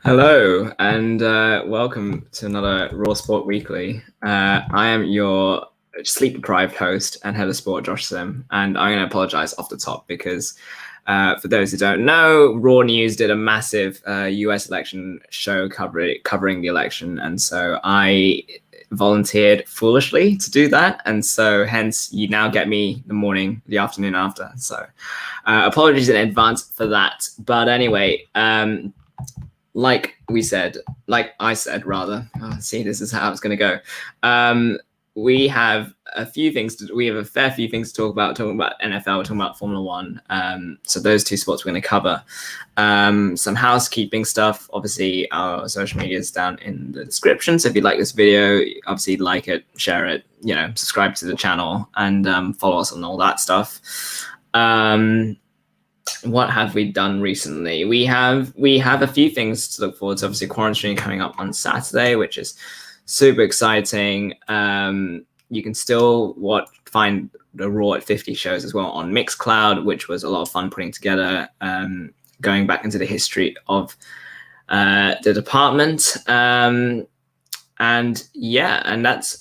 Hello and welcome to another Raw Sport Weekly. I am your sleep-deprived host and head of sport, Josh Sim, and I'm going to apologize off the top because for those who don't know, Raw News did a massive US election show covering the election, and so I volunteered foolishly to do that, and so hence you now get me the afternoon after. So apologies in advance for that. But anyway, like I said, this is how it's going to go. We have a fair few things to talk about NFL, talking about Formula One. So those two sports we're going to cover. Some housekeeping stuff. Obviously, our social media is down in the description. So if you like this video, obviously like it, share it, subscribe to the channel, and follow us on all that stuff. What have we done recently? We have a few things to look forward to. Obviously, quarantine coming up on Saturday, which is super exciting. You can still find the Raw at 50 shows as well on Mixcloud, which was a lot of fun putting together, going back into the history of the department. And that's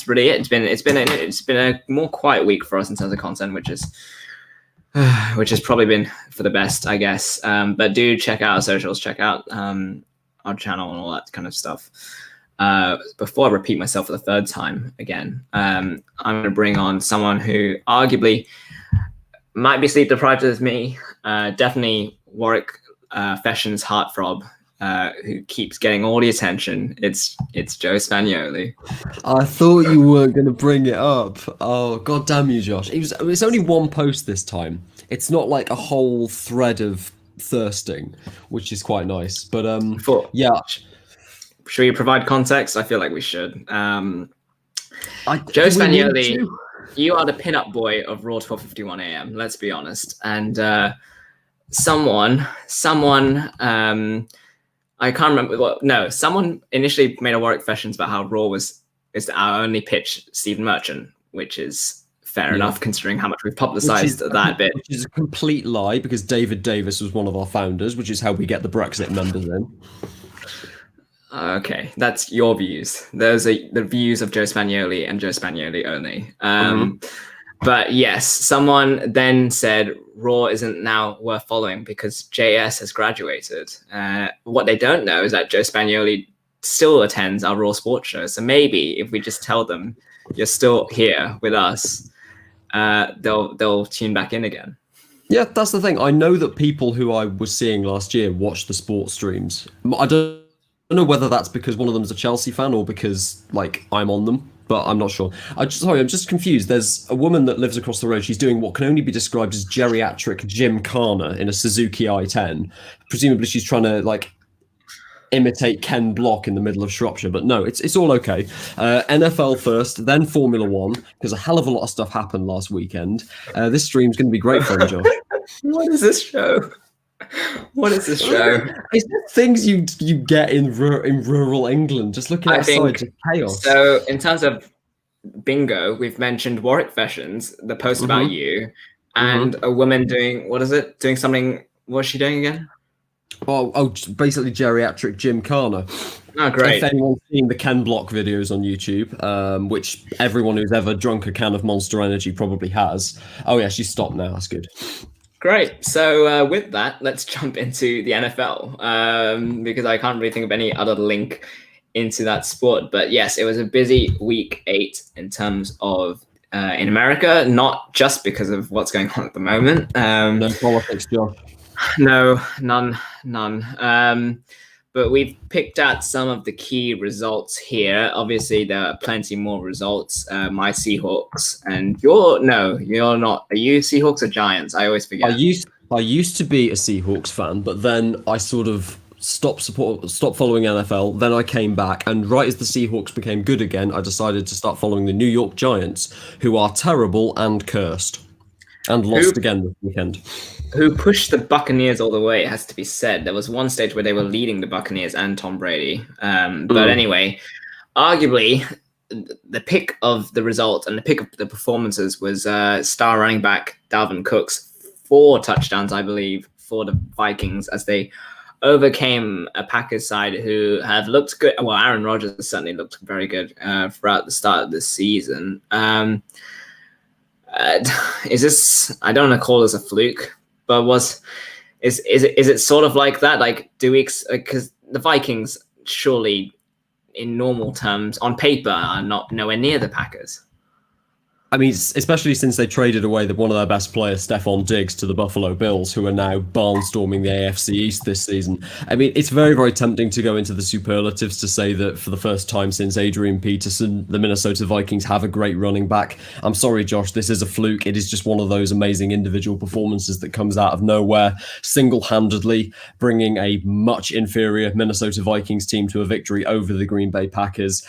really it. It's been a more quiet week for us in terms of content, which has probably been for the best, I guess. But do check out our socials, check out our channel and all that kind of stuff. Before I repeat myself for the third time again, I'm going to bring on someone who arguably might be sleep deprived as me. Definitely Warwick Fashion's heartthrob, who keeps getting all the attention. It's Joe Spagnoli. I thought you weren't going to bring it up. Oh, god damn you, Josh. It's only one post this time. It's not like a whole thread of thirsting, which is quite nice. But yeah. Should we provide context? I feel like we should. Joe Spagnoli, you are the pinup boy of Raw 12:51 AM. Let's be honest. And someone. I can't remember someone initially made a Warwick Fashions about how Raw is our only pitch Stephen Merchant, which is fair enough considering how much we've publicized that bit. Which is a complete lie because David Davis was one of our founders, which is how we get the Brexit members in. Okay, that's your views. Those are the views of Joe Spagnoli and Joe Spagnoli only. But yes, someone then said Raw isn't now worth following because JS has graduated. What they don't know is that Joe Spagnoli still attends our Raw sports show. So maybe if we just tell them you're still here with us, they'll tune back in again. Yeah, that's the thing. I know that people who I was seeing last year watch the sports streams. I don't know whether that's because one of them's a Chelsea fan or because I'm on them. But I'm not sure. I'm just confused. There's a woman that lives across the road. She's doing what can only be described as geriatric gymkhana in a Suzuki i10. Presumably she's trying to imitate Ken Block in the middle of Shropshire. But no, it's all okay. NFL first, then Formula One, because a hell of a lot of stuff happened last weekend. This stream's going to be great fun, Josh. What is this show? What is this show? It's the things you get in rural England. Just looking outside, just chaos. So in terms of bingo, we've mentioned Warwick Fashions, the post about you, and a woman doing something. What was she doing again? Oh, basically geriatric gymkhana. Oh, great. If anyone's seen the Ken Block videos on YouTube, which everyone who's ever drunk a can of Monster Energy probably has. Oh yeah, she's stopped now. That's good. Great. So with that, let's jump into the NFL because I can't really think of any other link into that sport. But yes, it was a busy week 8 in terms of in America, not just because of what's going on at the moment. No politics, Josh. No, none. But we've picked out some of the key results here. Obviously, there are plenty more results. My Seahawks, and you're not. Are you Seahawks or Giants? I always forget. I used to be a Seahawks fan, but then I sort of stopped following NFL. Then I came back, and right as the Seahawks became good again, I decided to start following the New York Giants, who are terrible and cursed, and lost again this weekend. Who pushed the Buccaneers all the way, it has to be said. There was one stage where they were leading the Buccaneers and Tom Brady. But anyway, arguably, the pick of the result and the pick of the performances was star running back Dalvin Cook's 4 touchdowns, I believe, for the Vikings as they overcame a Packers side who have looked good. Well, Aaron Rodgers certainly looked very good throughout the start of the season. Is this? I don't want to call this a fluke, but is it sort of like that? Like, do we? Because the Vikings surely, in normal terms, on paper, are not nowhere near the Packers. I mean, especially since they traded away one of their best players, Stephon Diggs, to the Buffalo Bills, who are now barnstorming the AFC East this season. I mean, it's very, very tempting to go into the superlatives to say that for the first time since Adrian Peterson, the Minnesota Vikings have a great running back. I'm sorry, Josh, this is a fluke. It is just one of those amazing individual performances that comes out of nowhere, single-handedly bringing a much inferior Minnesota Vikings team to a victory over the Green Bay Packers.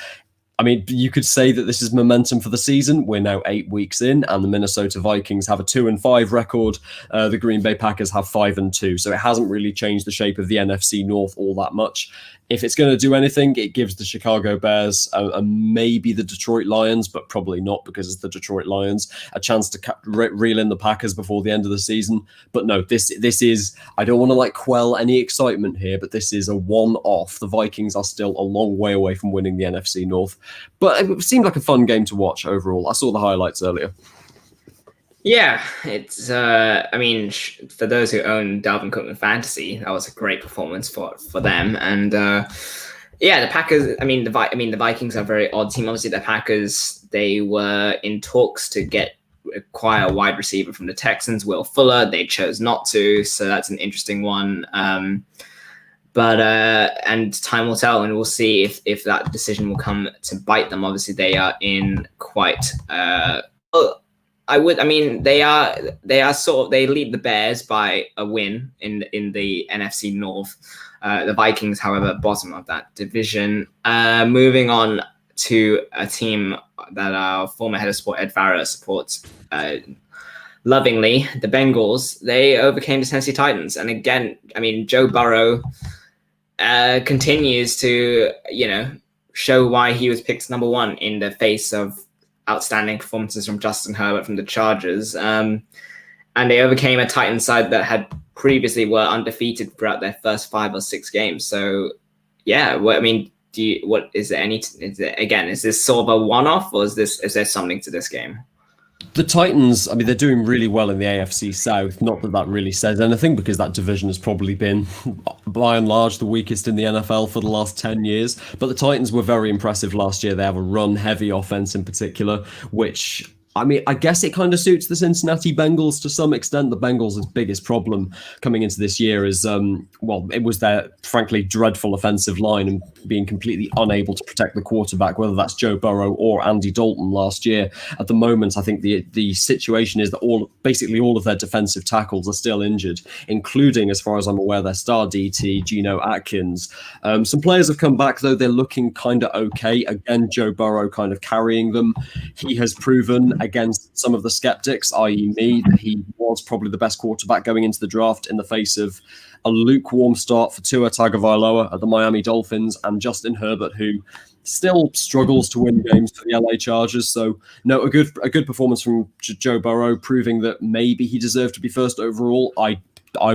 I mean, you could say that this is momentum for the season. We're now 8 weeks in, and the Minnesota Vikings have a 2-5 record. The Green Bay Packers have 5-2. So it hasn't really changed the shape of the NFC North all that much. If it's going to do anything, it gives the Chicago Bears and maybe the Detroit Lions, but probably not because it's the Detroit Lions, a chance to reel in the Packers before the end of the season. But no, this is, I don't want to quell any excitement here, but this is a one-off. The Vikings are still a long way away from winning the NFC North. But it seemed like a fun game to watch overall. I saw the highlights earlier. Yeah, it's. I mean, for those who own Dalvin Cook in fantasy, that was a great performance for them. And yeah, the Packers. I mean, the Vikings are a very odd team. Obviously, the Packers, they were in talks to acquire a wide receiver from the Texans, Will Fuller. They chose not to, so that's an interesting one. But and time will tell, and we'll see if that decision will come to bite them. Obviously, they are in quite. They lead the Bears by a win in the NFC North. The Vikings, however, bottom of that division. Moving on to a team that our former head of sport Ed Farrer supports lovingly, the Bengals. They overcame the Tennessee Titans, and again, I mean, Joe Burrow continues to show why he was picked number one in the face of outstanding performances from Justin Herbert from the Chargers. And they overcame a Titans side that had previously were undefeated throughout their first 5 or 6 games. So yeah, is this sort of a one-off, or is there something to this game? The Titans, I mean, they're doing really well in the AFC South. Not that really says anything, because that division has probably been, by and large, the weakest in the NFL for the last 10 years. But the Titans were very impressive last year. They have a run-heavy offense in particular, which, I mean, I guess it kind of suits the Cincinnati Bengals to some extent. The Bengals' biggest problem coming into this year is, it was their, frankly, dreadful offensive line and being completely unable to protect the quarterback, whether that's Joe Burrow or Andy Dalton last year. At the moment, I think the situation is that basically all of their defensive tackles are still injured, including, as far as I'm aware, their star DT, Geno Atkins. Some players have come back, though. They're looking kind of okay. Again, Joe Burrow kind of carrying them. He has proven against some of the skeptics, i.e. me, that he was probably the best quarterback going into the draft in the face of a lukewarm start for Tua Tagovailoa at the Miami Dolphins and Justin Herbert, who still struggles to win games for the LA Chargers. So no, a good performance from Joe Burrow, proving that maybe he deserved to be first overall. I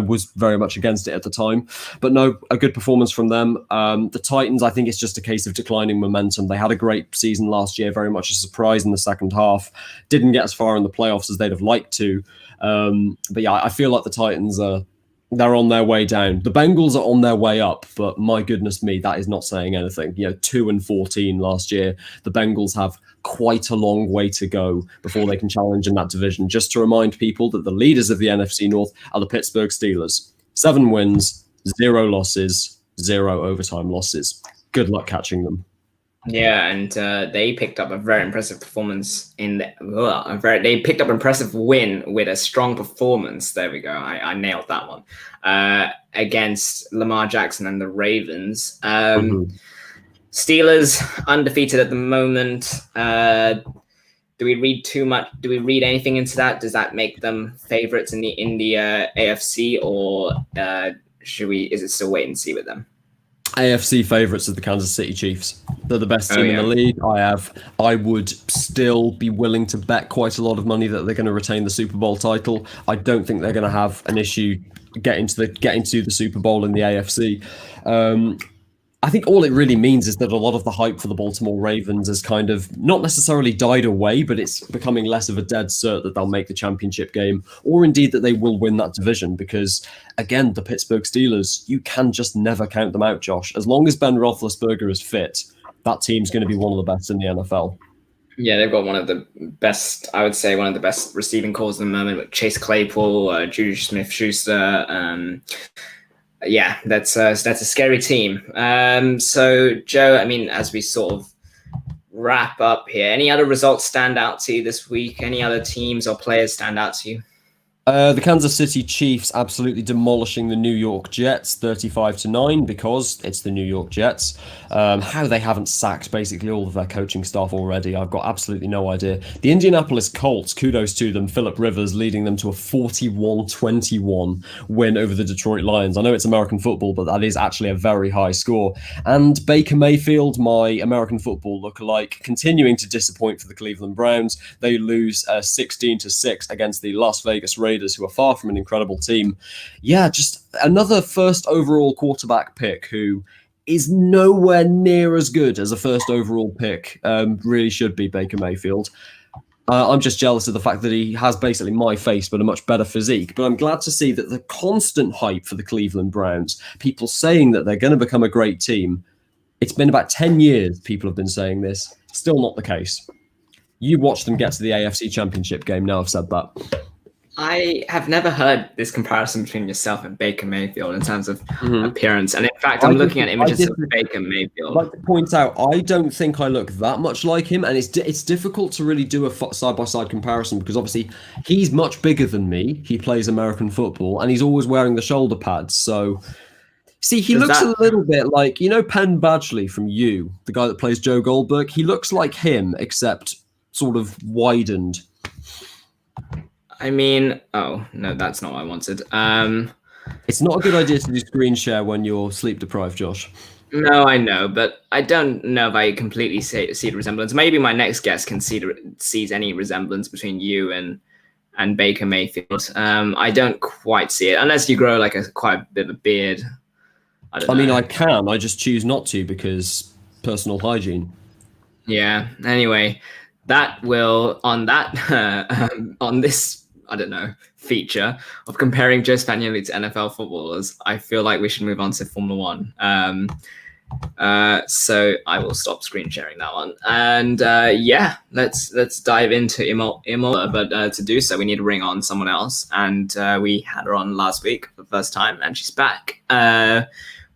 was very much against it at the time, but no, a good performance from them. The Titans, I think it's just a case of declining momentum. They had a great season last year, very much a surprise in the second half. Didn't get as far in the playoffs as they'd have liked to. But yeah, I feel like the Titans they're on their way down. The Bengals are on their way up, but my goodness me, that is not saying anything. 2-14 last year. The Bengals have quite a long way to go before they can challenge in that division. Just to remind people that the leaders of the NFC North are the Pittsburgh Steelers. 7 wins, 0 losses, 0 overtime losses. Good luck catching them. Yeah, and they picked up a very impressive performance they picked up an impressive win with a strong performance. There we go. I nailed that one against Lamar Jackson and the Ravens. Steelers undefeated at the moment. Do we read too much? Do we read anything into that? Does that make them favorites in the AFC, or is it still wait and see with them? AFC favourites are the Kansas City Chiefs. They're the best team in the league. I would still be willing to bet quite a lot of money that they're going to retain the Super Bowl title. I don't think they're going to have an issue getting to the Super Bowl in the AFC. I think all it really means is that a lot of the hype for the Baltimore Ravens has kind of not necessarily died away, but it's becoming less of a dead cert that they'll make the championship game, or indeed that they will win that division. Because again, the Pittsburgh Steelers, you can just never count them out, Josh. As long as Ben Roethlisberger is fit, that team's going to be one of the best in the NFL. Yeah, they've got one of the best, I would say, one of the best receiving calls at the moment with Chase Claypool, Juju Smith-Schuster. Yeah, that's a scary team. So, Joe, I mean, as we sort of wrap up here, any other results stand out to you this week? Any other teams or players stand out to you? The Kansas City Chiefs absolutely demolishing the New York Jets 35-9 because it's the New York Jets. How they haven't sacked basically all of their coaching staff already, I've got absolutely no idea. The Indianapolis Colts, kudos to them, Phillip Rivers leading them to a 41-21 win over the Detroit Lions. I know it's American football, but that is actually a very high score. And Baker Mayfield, my American football lookalike, continuing to disappoint for the Cleveland Browns. They lose 16-6 against the Las Vegas Raiders, who are far from an incredible team. Yeah, just another first overall quarterback pick who is nowhere near as good as a first overall pick really should be, Baker Mayfield. I'm just jealous of the fact that he has basically my face, but a much better physique. But I'm glad to see that the constant hype for the Cleveland Browns, people saying that they're going to become a great team, it's been about 10 years people have been saying this. Still not the case. You watch them get to the AFC Championship game, now I've said that. I have never heard this comparison between yourself and Baker Mayfield in terms of appearance. And in fact, I'm looking at images of Baker Mayfield. I'd like to point out, I don't think I look that much like him. And it's difficult to really do a side-by-side comparison because obviously he's much bigger than me. He plays American football and he's always wearing the shoulder pads. So, see, he looks a little bit like, you know, Penn Badgley from You, the guy that plays Joe Goldberg. He looks like him, except sort of widened. I mean, oh, no, that's not what I wanted. It's not a good idea to do screen share when you're sleep deprived, Josh. No, I know, but I don't know if I completely see the resemblance. Maybe my next guest can sees any resemblance between you and Baker Mayfield. I don't quite see it, unless you grow like quite a bit of a beard. I mean, I can. I just choose not to because personal hygiene. Yeah. Anyway, that will, on this, I don't know, feature of comparing Joe Spagnoli to NFL footballers, I feel like we should move on to Formula One. So I will stop screen sharing that one. And yeah, let's dive into Imola. But to do so, we need to bring on someone else. And we had her on last week for the first time, and she's back.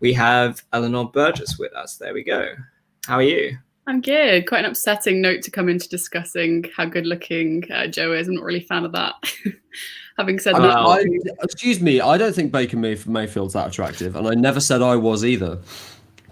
We have Eleanor Burgess with us. There we go. How are you? I'm good. Quite an upsetting note to come into discussing how good looking Joe is. I'm not really a fan of that. Having said that, excuse me, I don't think Baker Mayfield's that attractive, and I never said I was either.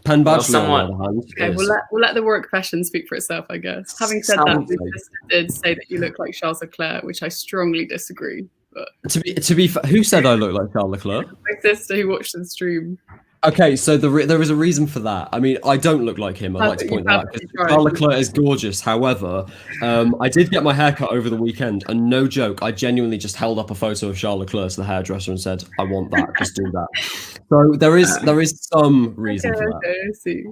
Penn Badgley, on the other hand, okay, we'll let the work question speak for itself, I guess. Having said that, we just did say that you look like Charles Leclerc, which I strongly disagree. But to be who said I look like Charles Leclerc? My sister who watched the stream. Okay, so there is a reason for that. I mean, I don't look like him. I'd like to point that out. Charles Leclerc is gorgeous. However, I did get my hair cut over the weekend, and no joke, I genuinely just held up a photo of Charles Leclerc to the hairdresser and said, "I want that. Just do that." So there is some reason for that. See.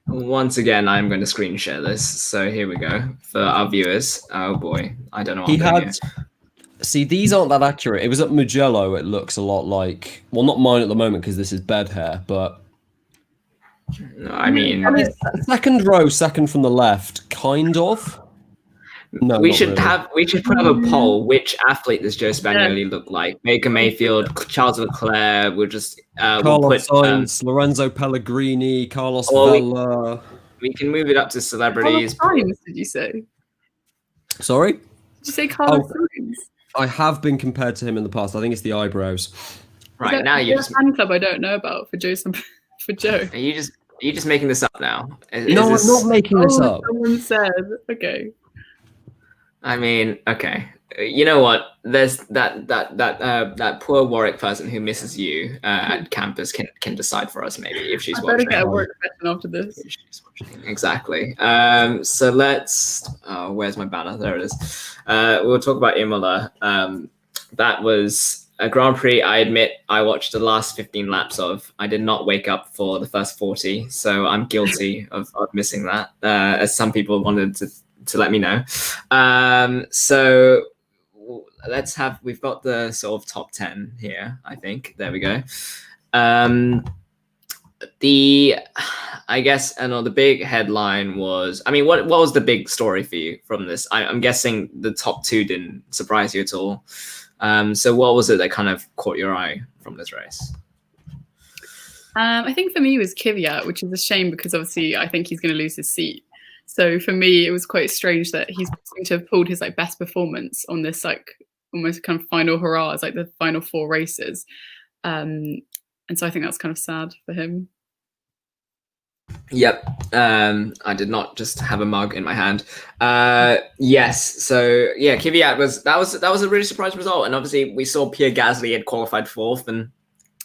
Once again, I'm going to screen share this. So here we go for our viewers. Oh boy, I don't know what I'm doing here. See, these aren't that accurate. It was at Mugello. It looks a lot like, well, not mine at the moment because this is bed hair, but no, I mean, second row, second from the left, kind of. No, we should put up a poll. Which athlete does Joe Spagnoli look like? Baker Mayfield, Charles Leclerc. We'll just Carlos Sainz, Lorenzo Pellegrini, Carlos Vela. We can move it up to celebrities. Carlos Sainz, did you say? Sorry? Did you say Carlos Sainz? I have been compared to him in the past. I think it's the eyebrows. Right, now you're just a fan club I don't know about for Joe. For Joe. Are you just making this up now? I'm not making this up. Someone said, okay. I mean, okay. You know what? There's that poor Warwick person who misses you at campus can decide for us maybe if she's watching. I better get a work question after this. Exactly. So let's. Oh, where's my banner? There it is. We'll talk about Imola. That was a Grand Prix, I admit I watched the last 15 laps of. I did not wake up for the first 40, so I'm guilty of missing that, as some people wanted to let me know. So we've got the sort of top 10 here, I think. There we go. I guess, the big headline was, what was the big story for you from this? I'm guessing the top 2 didn't surprise you at all. So what was it that kind of caught your eye from this race? I think for me it was Kvyat, which is a shame because obviously I think he's going to lose his seat. So for me, it was quite strange that he's going to have pulled his best performance on this almost kind of final hurrahs, the final 4 races. And so I think that's kind of sad for him. Yep. I did not just have a mug in my hand. Yes. So yeah, Kvyat was a really surprising result, and obviously we saw Pierre Gasly had qualified 4th, and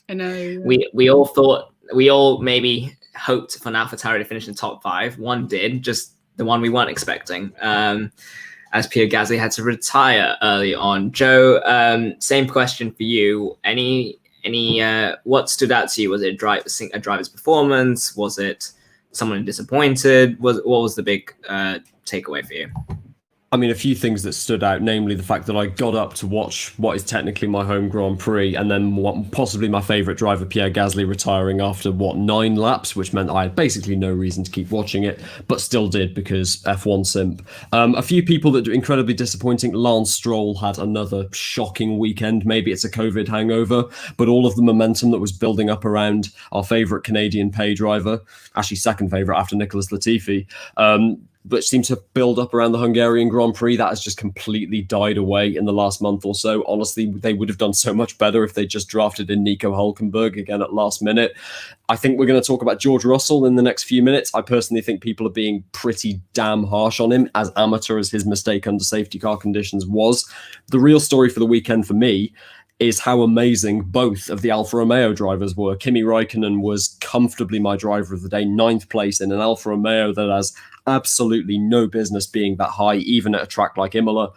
I know we all maybe hoped for AlphaTauri to finish in the top 5. One did, just the one we weren't expecting. As Pierre Gasly had to retire early on. Joe, same question for you. Any what stood out to you? Was it a driver's performance? Was it someone disappointed? What was the big takeaway for you? A few things that stood out, namely the fact that I got up to watch what is technically my home Grand Prix, and then possibly my favourite driver, Pierre Gasly, retiring after 9 laps, which meant I had basically no reason to keep watching it, but still did because F1 simp. A few people that are incredibly disappointing. Lance Stroll had another shocking weekend. Maybe it's a COVID hangover, but all of the momentum that was building up around our favourite Canadian pay driver, actually second favourite after Nicholas Latifi, but seemed to build up around the Hungarian Grand Prix. That has just completely died away in the last month or so. Honestly, they would have done so much better if they just drafted in Nico Hülkenberg again at last minute. I think we're going to talk about George Russell in the next few minutes. I personally think people are being pretty damn harsh on him, as amateur as his mistake under safety car conditions was. The real story for the weekend for me is how amazing both of the Alfa Romeo drivers were. Kimi Räikkönen was comfortably my driver of the day, 9th place in an Alfa Romeo that has absolutely no business being that high, even at a track like Imola.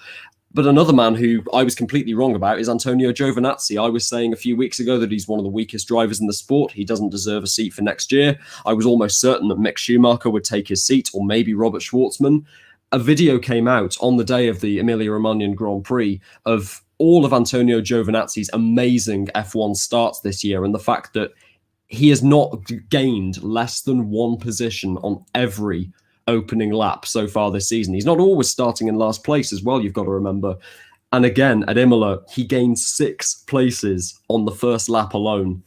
But another man who I was completely wrong about is Antonio Giovinazzi. I was saying a few weeks ago that he's one of the weakest drivers in the sport. He doesn't deserve a seat for next year. I was almost certain that Mick Schumacher would take his seat, or maybe Robert Schwartzman. A video came out on the day of the Emilia-Romagna Grand Prix of all of Antonio Giovinazzi's amazing F1 starts this year, and the fact that he has not gained less than 1 position on every opening lap so far this season. He's not always starting in last place as well, you've got to remember. And again, at Imola, he gained 6 places on the first lap alone.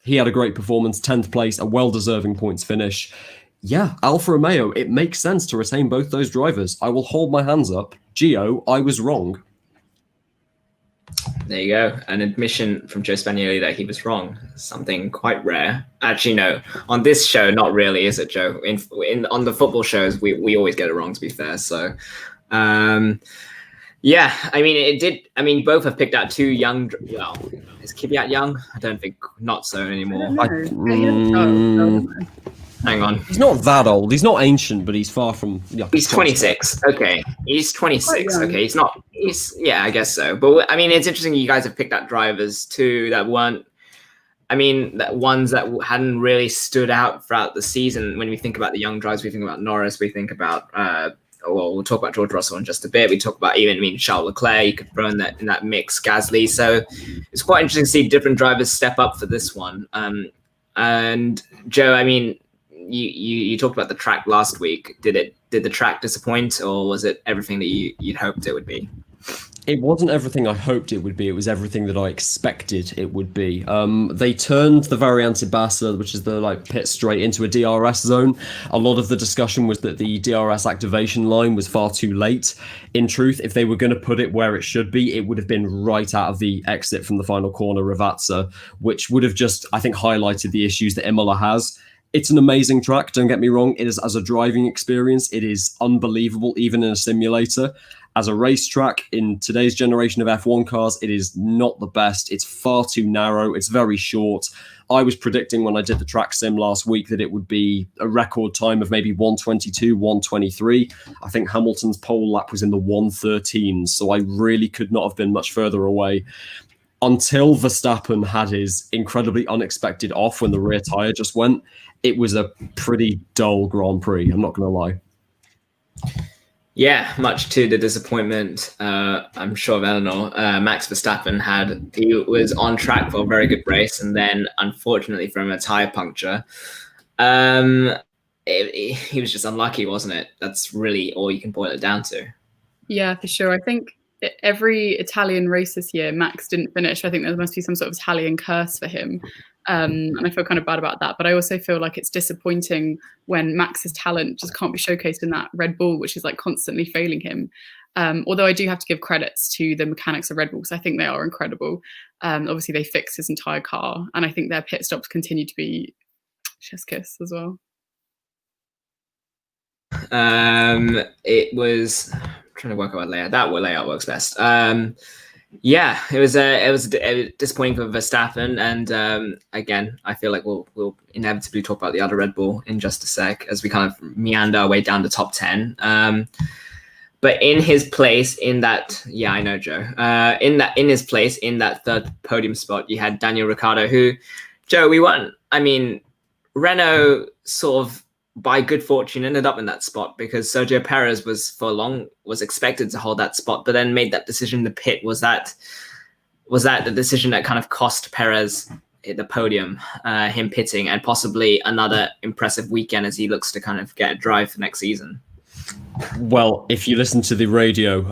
He had a great performance, 10th place, a well-deserving points finish. Yeah, Alfa Romeo, it makes sense to retain both those drivers. I will hold my hands up. Gio, I was wrong. There you go. An admission from Joe Spagnoli that he was wrong. Something quite rare. Actually, no. On this show, not really, is it, Joe? On the football shows, we always get it wrong, to be fair. So, yeah. It did. Both have picked out 2 young. Well, is Kvyat young? I don't think. Not so anymore. Hang on. He's not that old. He's not ancient, but he's far from. Yeah, he's 26. Okay. He's 26. Okay. He's not. Yeah, I guess so. But it's interesting you guys have picked out drivers too that weren't. That ones that hadn't really stood out throughout the season. When we think about the young drivers, we think about Norris. We think about. We'll talk about George Russell in just a bit. We talk about Charles Leclerc. You could throw in that mix, Gasly. So it's quite interesting to see different drivers step up for this one. And Joe, you talked about the track last week. Did the track disappoint, or was it everything that you'd hoped it would be? It wasn't everything I hoped it would be. It was everything that I expected it would be. They turned the Variante Bassa, which is the pit straight, into a DRS zone. A lot of the discussion was that the DRS activation line was far too late. In truth, if they were going to put it where it should be, it would have been right out of the exit from the final corner, Ravazza, which would have just, I think, highlighted the issues that Imola has. It's an amazing track, don't get me wrong. It is, as a driving experience, it is unbelievable, even in a simulator. As a racetrack, in today's generation of F1 cars, it is not the best. It's far too narrow. It's very short. I was predicting when I did the track sim last week that it would be a record time of maybe 1:22, 1:23. I think Hamilton's pole lap was in the 1:13s, so I really could not have been much further away. until Verstappen had his incredibly unexpected off when the rear tyre just went, it was a pretty dull Grand Prix, I'm not going to lie. Yeah, much to the disappointment, I'm sure, of Eleanor. Max Verstappen he was on track for a very good race, and then unfortunately from a tyre puncture, he was just unlucky, wasn't it? That's really all you can boil it down to. Yeah, for sure. I think every Italian race this year, Max didn't finish. I think there must be some sort of Italian curse for him. And I feel kind of bad about that. But I also feel like it's disappointing when Max's talent just can't be showcased in that Red Bull, which is like constantly failing him. Although I do have to give credits to the mechanics of Red Bull, because I think they are incredible. Obviously, they fixed his entire car. And I think their pit stops continue to be chef's kiss as well. It was... I'm trying to work out what layout. That layout works best. Yeah, it was disappointing for Verstappen, and again, I feel like we'll inevitably talk about the other Red Bull in just a sec as we kind of meander our way down the top 10. But in his place, in that, yeah, I know, Joe. In his place, in that third podium spot, you had Daniel Ricciardo, who, Joe, we won. I mean, Renault sort of, by good fortune, ended up in that spot because Sergio Perez was expected to hold that spot, but then made that decision to pit. Was that the decision that kind of cost Perez the podium, him pitting, and possibly another impressive weekend as he looks to kind of get a drive for next season? Well, if you listen to the radio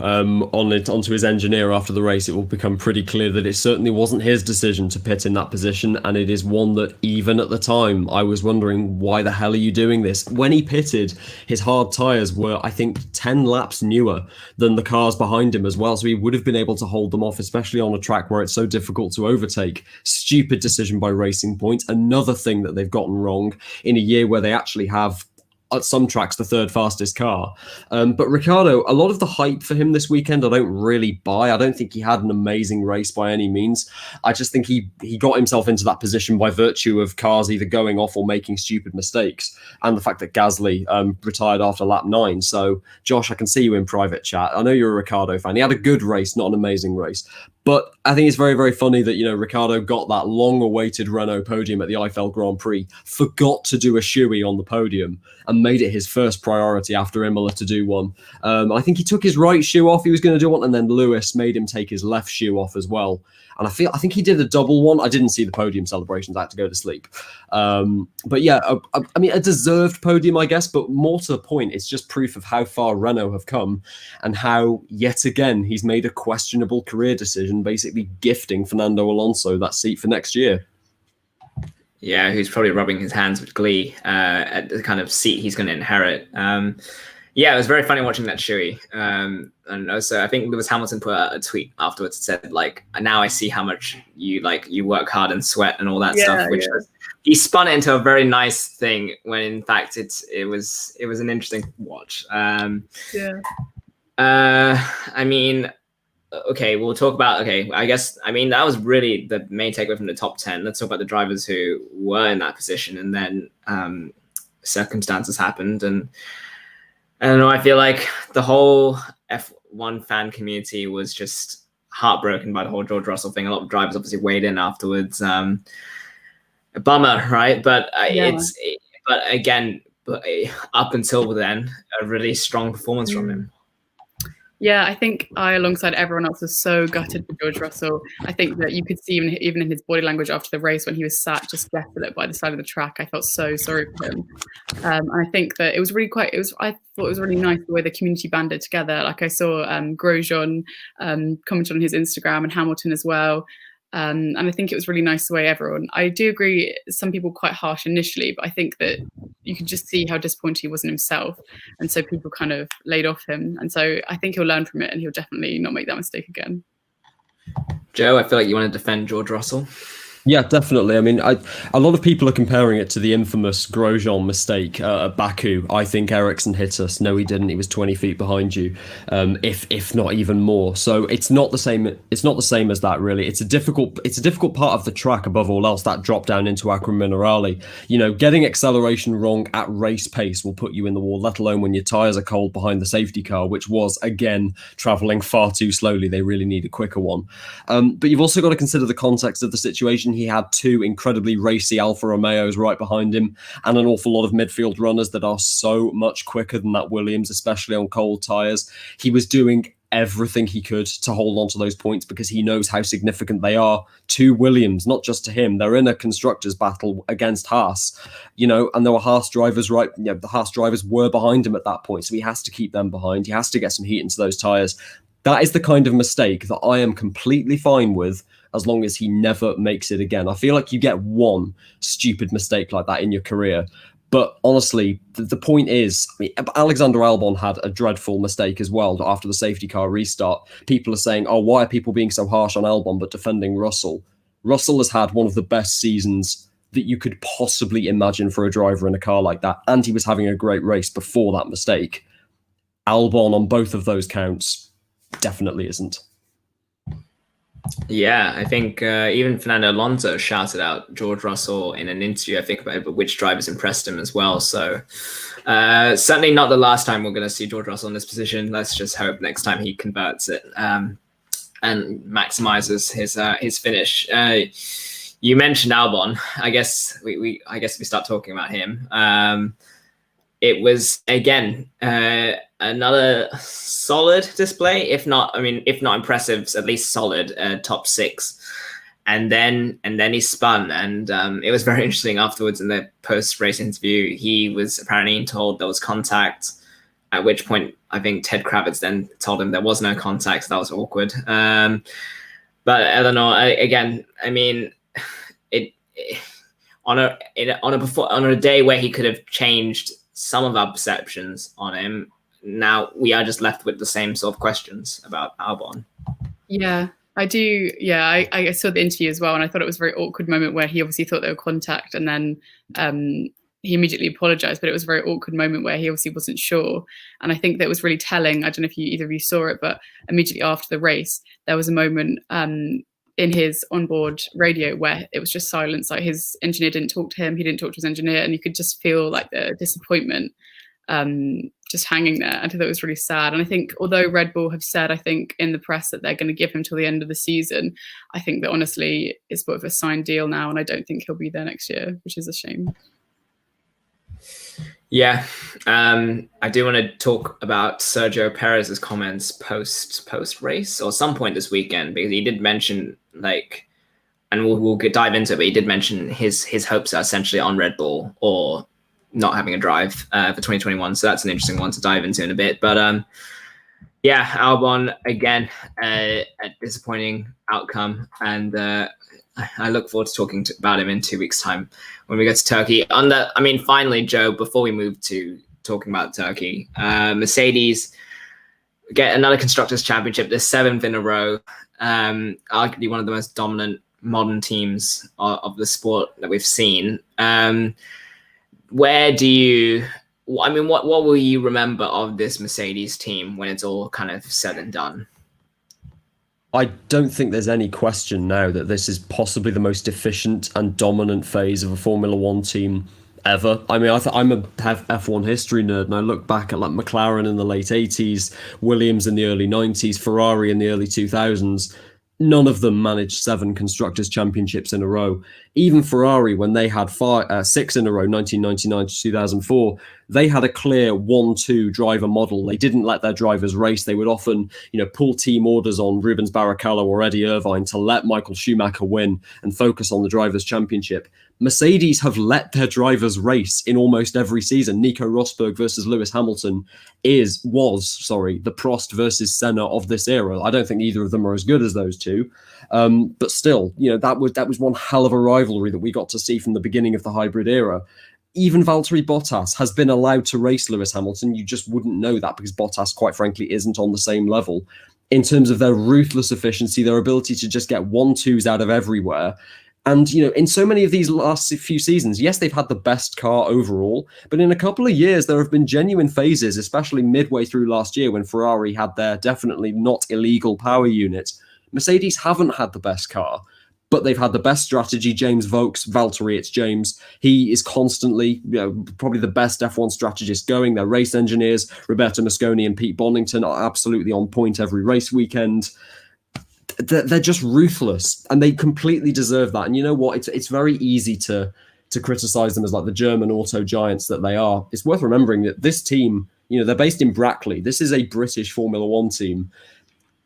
onto his engineer after the race, it will become pretty clear that it certainly wasn't his decision to pit in that position, and it is one that even at the time I was wondering, why the hell are you doing this? When he pitted, his hard tyres were, I think, 10 laps newer than the cars behind him as well, so he would have been able to hold them off, especially on a track where it's so difficult to overtake. Stupid decision by Racing Point. Another thing that they've gotten wrong in a year where they actually have, at some tracks, the third fastest car. But Ricciardo, a lot of the hype for him this weekend, I don't really buy. I don't think he had an amazing race by any means. I just think he got himself into that position by virtue of cars either going off or making stupid mistakes, and the fact that Gasly retired after lap 9. So, Josh, I can see you in private chat. I know you're a Ricciardo fan. He had a good race, not an amazing race. But I think it's very, very funny that, Ricciardo got that long-awaited Renault podium at the Eiffel Grand Prix, forgot to do a shoey on the podium, and made it his first priority after Imola to do one. I think he took his right shoe off. He was going to do one, and then Lewis made him take his left shoe off as well. And I think he did a double one. I didn't see the podium celebrations. I had to go to sleep. But yeah, I mean, a deserved podium, I guess, but more to the point, it's just proof of how far Renault have come and how, yet again, he's made a questionable career decision, basically gifting Fernando Alonso that seat for next year. Yeah, who's probably rubbing his hands with glee at the kind of seat he's going to inherit. Yeah, it was very funny watching that shoey. And also, I think Lewis Hamilton put out a tweet afterwards that said, like, now I see how much you work hard and sweat and all that stuff. Which he spun it into a very nice thing when in fact it was an interesting watch. I mean, okay, we'll talk about, that was really the main takeaway from the top 10. Let's talk about the drivers who were in that position, and then circumstances happened, and I don't know, I feel like the whole F1 fan community was just heartbroken by the whole George Russell thing. A lot of drivers obviously weighed in afterwards. A bummer, right? But up until then, a really strong performance from him. Yeah, I think alongside everyone else, was so gutted for George Russell. I think that you could see even in his body language after the race when he was sat just desolate by the side of the track. I felt so sorry for him. And I think that it was really I thought it was really nice the way the community banded together. Like I saw Grosjean commented on his Instagram, and Hamilton as well. And I think it was really nice the way everyone, I do agree, some people quite harsh initially, but I think that you could just see how disappointed he was in himself. And so people kind of laid off him. And so I think he'll learn from it, and he'll definitely not make that mistake again. Joe, I feel like you want to defend George Russell. Yeah, definitely. I mean, a lot of people are comparing it to the infamous Grosjean mistake at Baku. I think Ericsson hit us. No, he didn't. He was 20 feet behind you, if not even more. So it's not the same. It's not the same as that, really. It's a difficult part of the track. Above all else, that drop down into Aqua Minerale. You know, getting acceleration wrong at race pace will put you in the wall. Let alone when your tires are cold behind the safety car, which was again traveling far too slowly. They really need a quicker one. But you've also got to consider the context of the situation. He had two incredibly racy Alfa Romeos right behind him and an awful lot of midfield runners that are so much quicker than that Williams, especially on cold tyres. He was doing everything he could to hold on to those points because he knows how significant they are to Williams, not just to him. They're in a constructors battle against Haas, you know, and there were Haas drivers, right? You know, the Haas drivers were behind him at that point, so he has to keep them behind. He has to get some heat into those tyres. That is the kind of mistake that I am completely fine with as long as he never makes it again. I feel like you get one stupid mistake like that in your career. But honestly, the point is, I mean, Alexander Albon had a dreadful mistake as well after the safety car restart. People are saying, oh, why are people being so harsh on Albon but defending Russell? Russell has had one of the best seasons that you could possibly imagine for a driver in a car like that. And he was having a great race before that mistake. Albon on both of those counts definitely isn't. Yeah, I think even Fernando Alonso shouted out George Russell in an interview, I think, about which drivers impressed him as well. So certainly not the last time we're going to see George Russell in this position. Let's just hope next time he converts it and maximizes his finish. You mentioned Albon. I guess we start talking about him. It was again another solid display, if not impressive, at least solid, top six. And then he spun, and it was very interesting afterwards in the post-race interview. He was apparently told there was contact, at which point I think Ted Kravitz then told him there was no contact. So that was awkward. But Eleanor, again, I mean, on a day where he could have changed some of our perceptions on him, now we are just left with the same sort of questions about Albon. Yeah, I do. Yeah, I saw the interview as well, and I thought it was a very awkward moment where he obviously thought they were contact, and then he immediately apologized, but it was a very awkward moment where he obviously wasn't sure. And I think that was really telling. I don't know if either of you saw it, but immediately after the race, there was a moment in his onboard radio where it was just silence. Like his engineer didn't talk to him, he didn't talk to his engineer, and you could just feel like the disappointment just hanging there. I think that was really sad. And I think although Red Bull have said, I think in the press, that they're going to give him till the end of the season, I think that honestly it's sort of a signed deal now, and I don't think he'll be there next year, which is a shame. Yeah, I do want to talk about Sergio Perez's comments post race or some point this weekend, because he did mention, like, and we'll dive into it, but he did mention his hopes are essentially on Red Bull or not having a drive for 2021. So that's an interesting one to dive into in a bit. But yeah, Albon again, a disappointing outcome, and I look forward to talking about him in 2 weeks' time when we go to Turkey. Finally, Joe, before we move to talking about Turkey, Mercedes get another Constructors' Championship, the 7th in a row, arguably one of the most dominant modern teams of the sport that we've seen. What will you remember of this Mercedes team when it's all kind of said and done? I don't think there's any question now that this is possibly the most efficient and dominant phase of a Formula One team ever. I mean, I'm a F1 history nerd, and I look back at like McLaren in the late 80s, Williams in the early 90s, Ferrari in the early 2000s. None of them managed 7 Constructors' Championships in a row. Even Ferrari, when they had 6 in a row, 1999 to 2004, they had a clear 1-2 driver model. They didn't let their drivers race. They would often, pull team orders on Rubens Barrichello or Eddie Irvine to let Michael Schumacher win and focus on the Drivers' Championship. Mercedes have let their drivers race in almost every season. Nico Rosberg versus Lewis Hamilton was the Prost versus Senna of this era. I don't think either of them are as good as those two. But still, that was one hell of a rivalry that we got to see from the beginning of the hybrid era. Even Valtteri Bottas has been allowed to race Lewis Hamilton. You just wouldn't know that because Bottas, quite frankly, isn't on the same level. In terms of their ruthless efficiency, their ability to just get 1-2s out of everywhere, And, in so many of these last few seasons, yes, they've had the best car overall, but in a couple of years, there have been genuine phases, especially midway through last year when Ferrari had their definitely not illegal power unit. Mercedes haven't had the best car, but they've had the best strategy. James Vokes, Valtteri, it's James. He is constantly, probably the best F1 strategist going. Their race engineers, Roberto Mosconi and Pete Bonnington, are absolutely on point every race weekend. They're just ruthless, and they completely deserve that. And you know what? It's very easy to criticize them as like the German auto giants that they are. It's worth remembering that this team, they're based in Brackley. This is a British Formula One team.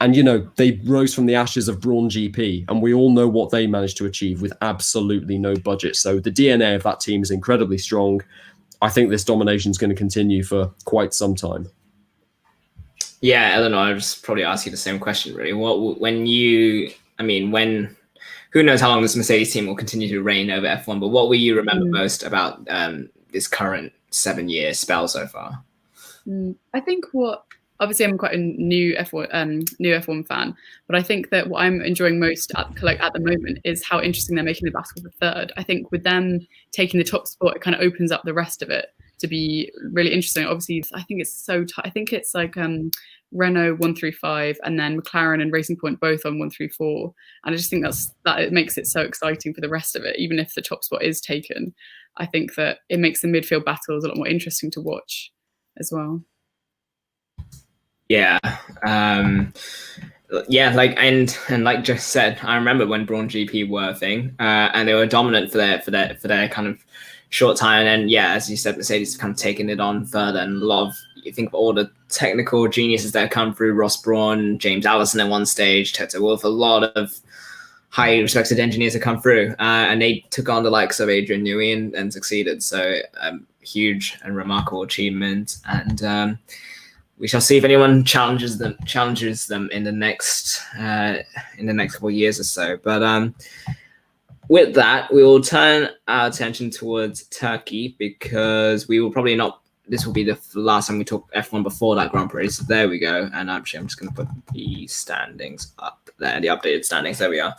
And, they rose from the ashes of Brawn GP, and we all know what they managed to achieve with absolutely no budget. So the DNA of that team is incredibly strong. I think this domination is going to continue for quite some time. Yeah, Eleanor, I'll just probably ask you the same question, really. Who knows how long this Mercedes team will continue to reign over F1, but what will you remember most about this current 7-year spell so far? I think obviously I'm quite a new F1 fan, but I think that what I'm enjoying most at the moment is how interesting they're making the battle for third. I think with them taking the top spot, it kind of opens up the rest of it to be really interesting. Obviously, I think it's so tight. I think it's like Renault 1 through 5, and then McLaren and Racing Point both on 1 through 4. And I just think that it makes it so exciting for the rest of it. Even if the top spot is taken, I think that it makes the midfield battles a lot more interesting to watch as well. Yeah. And like Jess said, I remember when Brawn GP were a thing, and they were dominant for their kind of short time. And then, as you said, Mercedes have kind of taken it on further, and a lot of, you think of all the technical geniuses that have come through, Ross Brawn, James Allison at one stage, Toto Wolff, a lot of highly respected engineers have come through, and they took on the likes of Adrian Newey and succeeded. So huge and remarkable achievement. And we shall see if anyone challenges them in the next couple of years or so. But with that, we will turn our attention towards Turkey, because we will probably not. This will be the last time we talk F1 before that Grand Prix. So there we go. And actually, I'm just going to put the standings up there, the updated standings. There we are.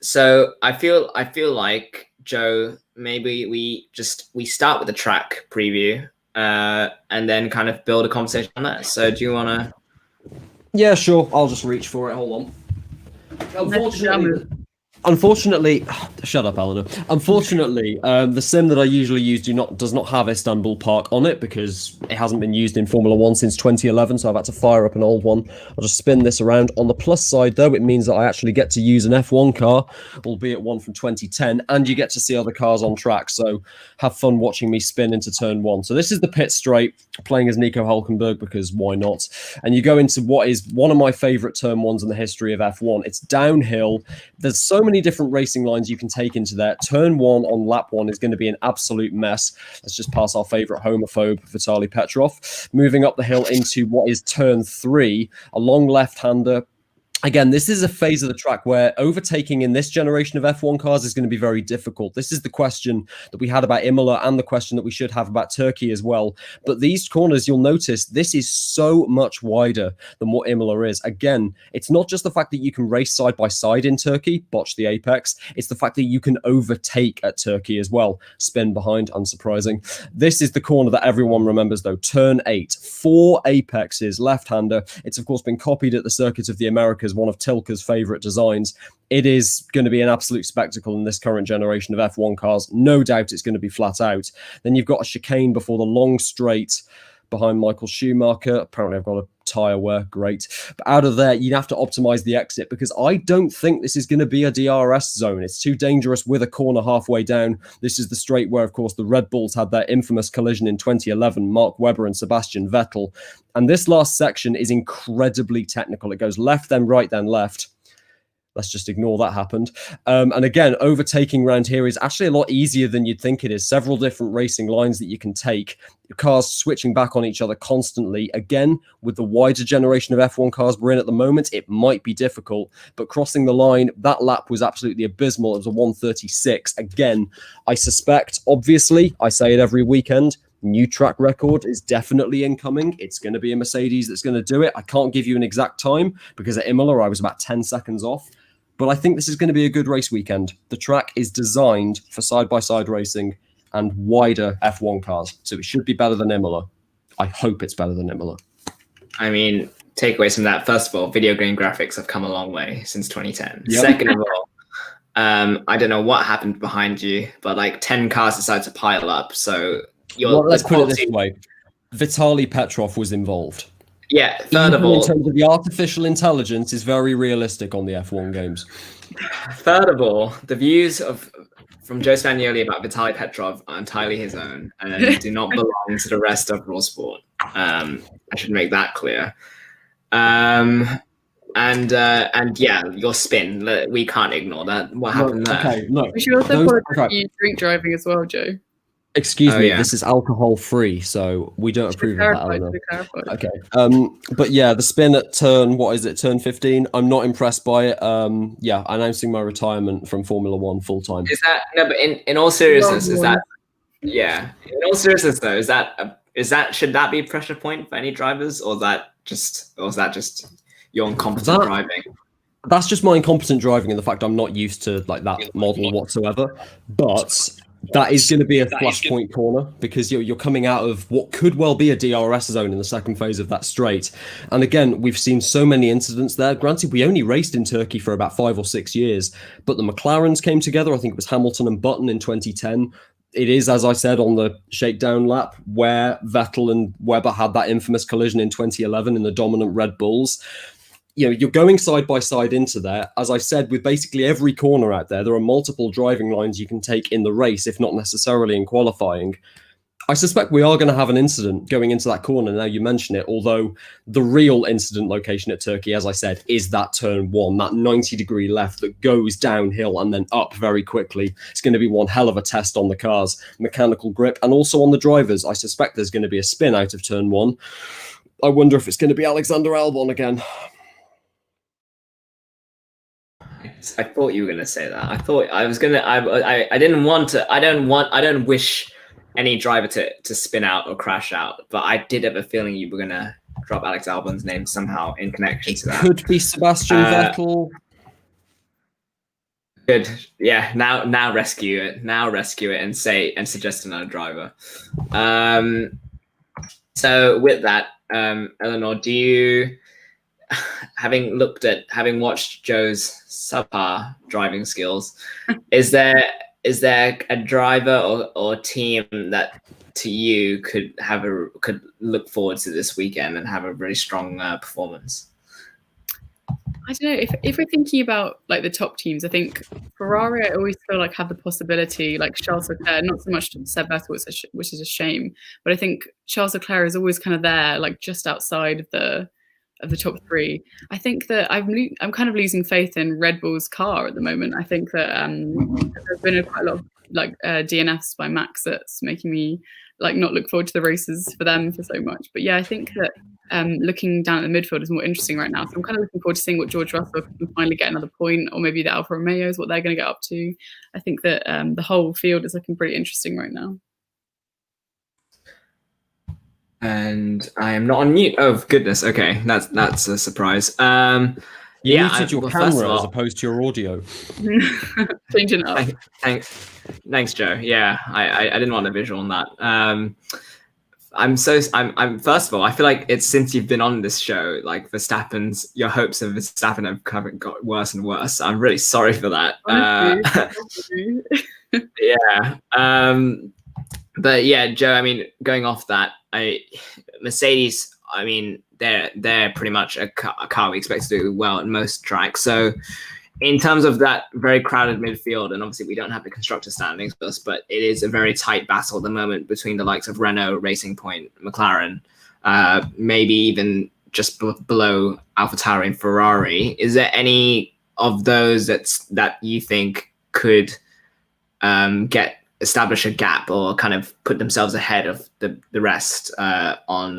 So I feel like, Joe, maybe we start with the track preview, and then kind of build a conversation on that. So do you want to? Yeah, sure. I'll just reach for it. Hold on. Unfortunately, shut up, Eleanor. Unfortunately, the sim that I usually use does not have Istanbul Park on it, because it hasn't been used in Formula One since 2011. So I've had to fire up an old one. I'll just spin this around. On the plus side, though, it means that I actually get to use an F1 car, albeit one from 2010, and you get to see other cars on track. So have fun watching me spin into turn 1. So this is the pit straight, playing as Nico Hülkenberg, because why not? And you go into what is one of my favorite turn 1s in the history of F1. It's downhill. There's so many different racing lines you can take into there. Turn 1 on lap 1 is going to be an absolute mess. Let's just pass our favorite homophobe, Vitaly Petrov. Moving up the hill into what is turn 3, a long left-hander. Again, this is a phase of the track where overtaking in this generation of F1 cars is going to be very difficult. This is the question that we had about Imola, and the question that we should have about Turkey as well. But these corners, you'll notice, this is so much wider than what Imola is. Again, it's not just the fact that you can race side by side in Turkey, botch the apex. It's the fact that you can overtake at Turkey as well. Spin behind, unsurprising. This is the corner that everyone remembers, though. Turn 8, 4 apexes, left-hander. It's, of course, been copied at the Circuit of the Americas, one of Tilke's favorite designs. It is going to be an absolute spectacle in this current generation of F1 cars. No doubt it's going to be flat out. Then you've got a chicane before the long straight behind Michael Schumacher. Apparently I've got a tyre wear, great. But out of there, you'd have to optimize the exit, because I don't think this is going to be a DRS zone. It's too dangerous with a corner halfway down. This is the straight where, of course, the Red Bulls had their infamous collision in 2011, Mark Webber and Sebastian Vettel. And this last section is incredibly technical. It goes left, then right, then left. Let's just ignore that happened. And again, overtaking around here is actually a lot easier than you'd think it is. Several different racing lines that you can take. Cars switching back on each other constantly. Again, with the wider generation of F1 cars we're in at the moment, it might be difficult. But crossing the line, that lap was absolutely abysmal. It was a 1:36. Again, I suspect, obviously, I say it every weekend, new track record is definitely incoming. It's going to be a Mercedes that's going to do it. I can't give you an exact time, because at Imola I was about 10 seconds off. But I think this is going to be a good race weekend. The track is designed for side-by-side racing and wider F1 cars, so it should be better than Imola. I hope it's better than Imola. I mean, takeaways from that. First of all, video game graphics have come a long way since 2010. Yep. Second of all, I don't know what happened behind you, but like 10 cars decided to pile up. So let's put it this way. Vitaly Petrov was involved. Yeah, third of all, in terms of the artificial intelligence is very realistic on the F1 games. Third of all, the views from Joe Spagnoli about Vitaly Petrov are entirely his own and do not belong to the rest of Raw Sport. I should make that clear. And yeah, your spin, we can't ignore that. What happened there? Okay, no. We should also apologize you drink driving as well, Joe. Excuse me, this is alcohol free, so we don't approve of that, Eleanor. Okay. But yeah, the spin at turn 15? I'm not impressed by it. Yeah, announcing my retirement from Formula One full time. Is that no? But in all seriousness, is that in all seriousness though, is that should that be a pressure point for any drivers, or is that just your incompetent driving? That's just my incompetent driving and the fact I'm not used to like that model whatsoever. But that is going to be a flashpoint corner because you're coming out of what could well be a DRS zone in the second phase of that straight. And again, we've seen so many incidents there. Granted, we only raced in Turkey for about 5 or 6 years, but the McLarens came together. I think it was Hamilton and Button in 2010. It is, as I said, on the shakedown lap where Vettel and Webber had that infamous collision in 2011 in the dominant Red Bulls. You're going side by side into there. As I said, with basically every corner out there are multiple driving lines you can take in the race, if not necessarily in qualifying. I suspect we are going to have an incident going into that corner now you mention it, although the real incident location at Turkey, as I said, is that turn 1, that 90-degree left that goes downhill and then up very quickly. It's going to be one hell of a test on the cars, mechanical grip, and also on the drivers. I suspect there's going to be a spin out of turn 1. I wonder if it's going to be Alexander Albon again. I thought you were going to say that. I thought I was going to. I didn't want to. I don't wish any driver to spin out or crash out. But I did have a feeling you were going to drop Alex Albon's name somehow in connection to that. Could be Sebastian Vettel. Good. Yeah. Now rescue it. Now rescue it and suggest another driver. So with that, Eleanor, do you? Having watched Joe's subpar driving skills, is there a driver or team that to you could look forward to this weekend and have a very strong performance? I don't know if we're thinking about like the top teams. I think Ferrari, I always feel like have the possibility, like Charles Leclerc, not so much Seb Vettel, which is a shame, but I think Charles Leclerc is always kind of there, like just outside of the top 3. I think that I'm kind of losing faith in Red Bull's car at the moment. I think that there's been quite a lot of like DNFs by Max that's making me like not look forward to the races for them for so much. But yeah, I think that looking down at the midfield is more interesting right now. So I'm kind of looking forward to seeing what George Russell can finally get another point, or maybe the Alfa Romeos, what they're going to get up to. I think that the whole field is looking pretty interesting right now. And I am not on mute. Oh goodness. Okay, that's a surprise. You muted your camera as opposed to your audio. Changing it up. Thanks, Joe. Yeah, I didn't want a visual on that. I'm first of all, I feel like it's since you've been on this show, like your hopes of Verstappen have got worse and worse. I'm really sorry for that. Yeah. But yeah, Joe, I mean, going off that, Mercedes, I mean, they're pretty much a car we expect to do well at most tracks. So in terms of that very crowded midfield, and obviously we don't have the constructor standings with us, but it is a very tight battle at the moment between the likes of Renault, Racing Point, McLaren, maybe even just below AlphaTauri and Ferrari. Is there any of those that you think could establish a gap or kind of put themselves ahead of the rest in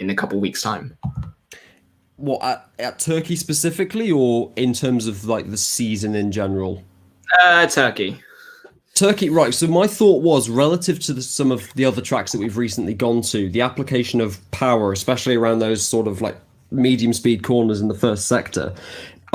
a couple of weeks' time? What, at Turkey specifically, or in terms of like the season in general? Turkey, right. So my thought was, relative to some of the other tracks that we've recently gone to, the application of power, especially around those sort of like medium speed corners in the first sector,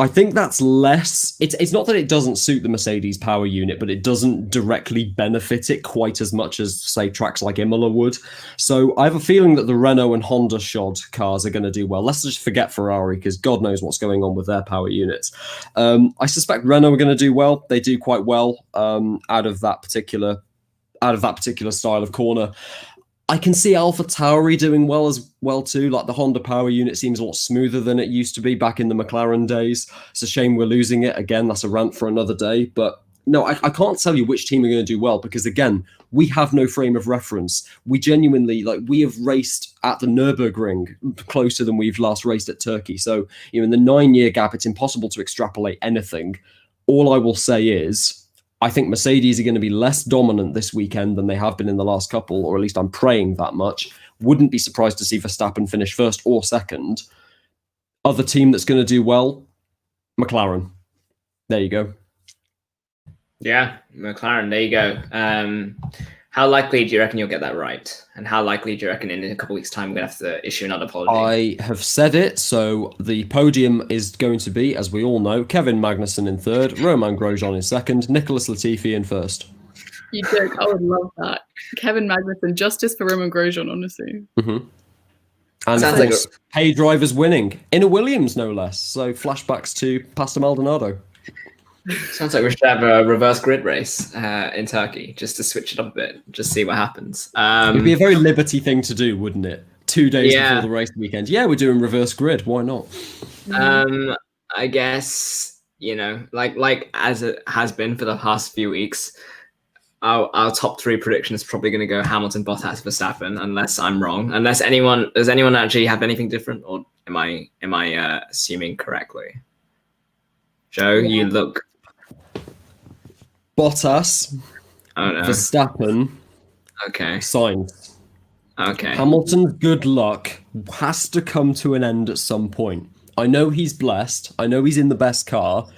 I think that's less. It's not that it doesn't suit the Mercedes power unit, but it doesn't directly benefit it quite as much as, say, tracks like Imola would. So I have a feeling that the Renault and Honda shod cars are going to do well. Let's just forget Ferrari, because God knows what's going on with their power units. I suspect Renault are going to do well. They do quite well out of that particular style of corner. I can see AlphaTauri doing well as well too. Like the Honda power unit seems a lot smoother than it used to be back in the McLaren days. It's a shame we're losing it. Again, that's a rant for another day. But no, I can't tell you which team are going to do well because, again, we have no frame of reference. We genuinely, we have raced at the Nürburgring closer than we've last raced at Turkey. So, in the 9-year gap, it's impossible to extrapolate anything. All I will say is, I think Mercedes are going to be less dominant this weekend than they have been in the last couple, or at least I'm praying that much. Wouldn't be surprised to see Verstappen finish first or second. Other team that's going to do well, McLaren. There you go. Yeah, McLaren, there you go. How likely do you reckon you'll get that right? And how likely do you reckon in a couple of weeks' time we're going to have to issue another apology? I have said it, so the podium is going to be, as we all know, Kevin Magnussen in third, Romain Grosjean in second, Nicholas Latifi in first. You joke, I would love that. Kevin Magnussen, justice for Romain Grosjean, honestly. Mm-hmm. And of course, pay drivers winning, in a Williams no less, so flashbacks to Pastor Maldonado. Sounds like we should have a reverse grid race in Turkey, just to switch it up a bit, just see what happens. It'd be a very Liberty thing to do, wouldn't it? 2 days before the race weekend. Yeah, we're doing reverse grid. Why not? I guess, like as it has been for the past few weeks, our top 3 predictions is probably going to go Hamilton, Bottas, Verstappen, unless I'm wrong. Does anyone actually have anything different, or am I assuming correctly? Joe, you look. Bottas, Verstappen, okay, Sainz. Okay. Hamilton's good luck has to come to an end at some point. I know he's blessed. I know he's in the best car.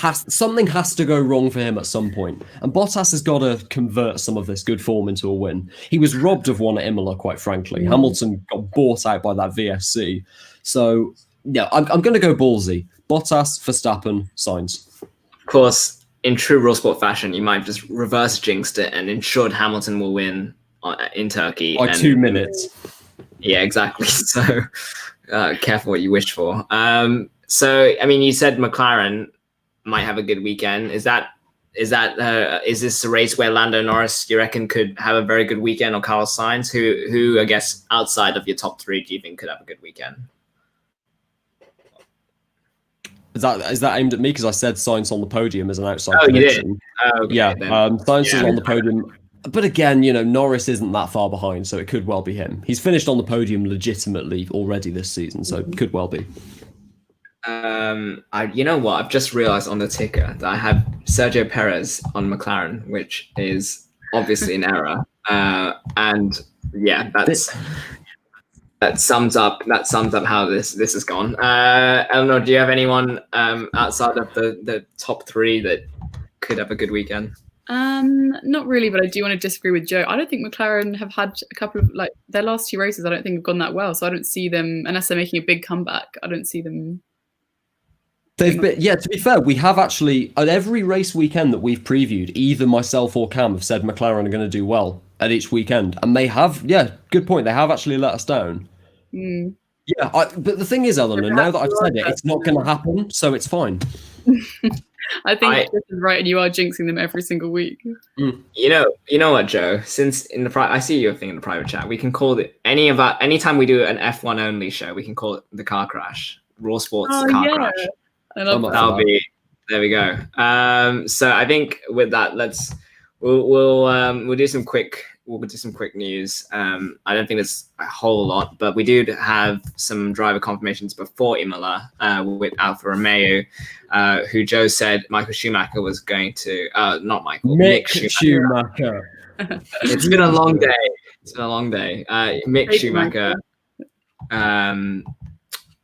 Something has to go wrong for him at some point. And Bottas has got to convert some of this good form into a win. He was robbed of one at Imola, quite frankly. Hamilton got bought out by that VSC. So, yeah, I'm going to go ballsy. Bottas, Verstappen, Sainz. Of course, in true Raw Sport fashion, you might just reverse jinxed it and ensured Hamilton will win in Turkey. By 2 minutes. Yeah, exactly. So careful what you wish for. So, you said McLaren might have a good weekend. Is this a race where Lando Norris, you reckon, could have a very good weekend, or Carlos Sainz, who I guess outside of your top 3 do you think could have a good weekend? Is that aimed at me? Because I said Sainz on the podium as an outside prediction. You did? Okay, yeah, Sainz is on the podium. But again, Norris isn't that far behind, so it could well be him. He's finished on the podium legitimately already this season, so it could well be. You know what? I've just realised on the ticker that I have Sergio Perez on McLaren, which is obviously an error. And yeah, that sums up how this has gone. Eleanor, do you have anyone outside of the top 3 that could have a good weekend? Not really, but I do want to disagree with Joe. I don't think McLaren have had a couple of their last 2 races. I don't think have gone that well, so I don't see them, unless they're making a big comeback. I don't see them. They've been, to be fair, we have actually at every race weekend that we've previewed, either myself or Cam have said McLaren are going to do well at each weekend, and they have. Yeah, good point. They have actually let us down. Yeah, but the thing is, Eleanor, now that I've said it, it's not going to happen, so it's fine. I think this is right, and you are jinxing them every single week. You know what, Joe? Since in the I see your thing in the private chat. We can call it anytime we do an F1 only show, we can call it the car crash, Raw Sports car crash. I love that. That'll be there. We go. So I think with that, we'll do some quick news. I don't think there's a whole lot, but we do have some driver confirmations before Imola with Alfa Romeo, who Joe said Michael Schumacher was going to, not Michael, Mick Schumacher. It's been a long day. Mick Schumacher.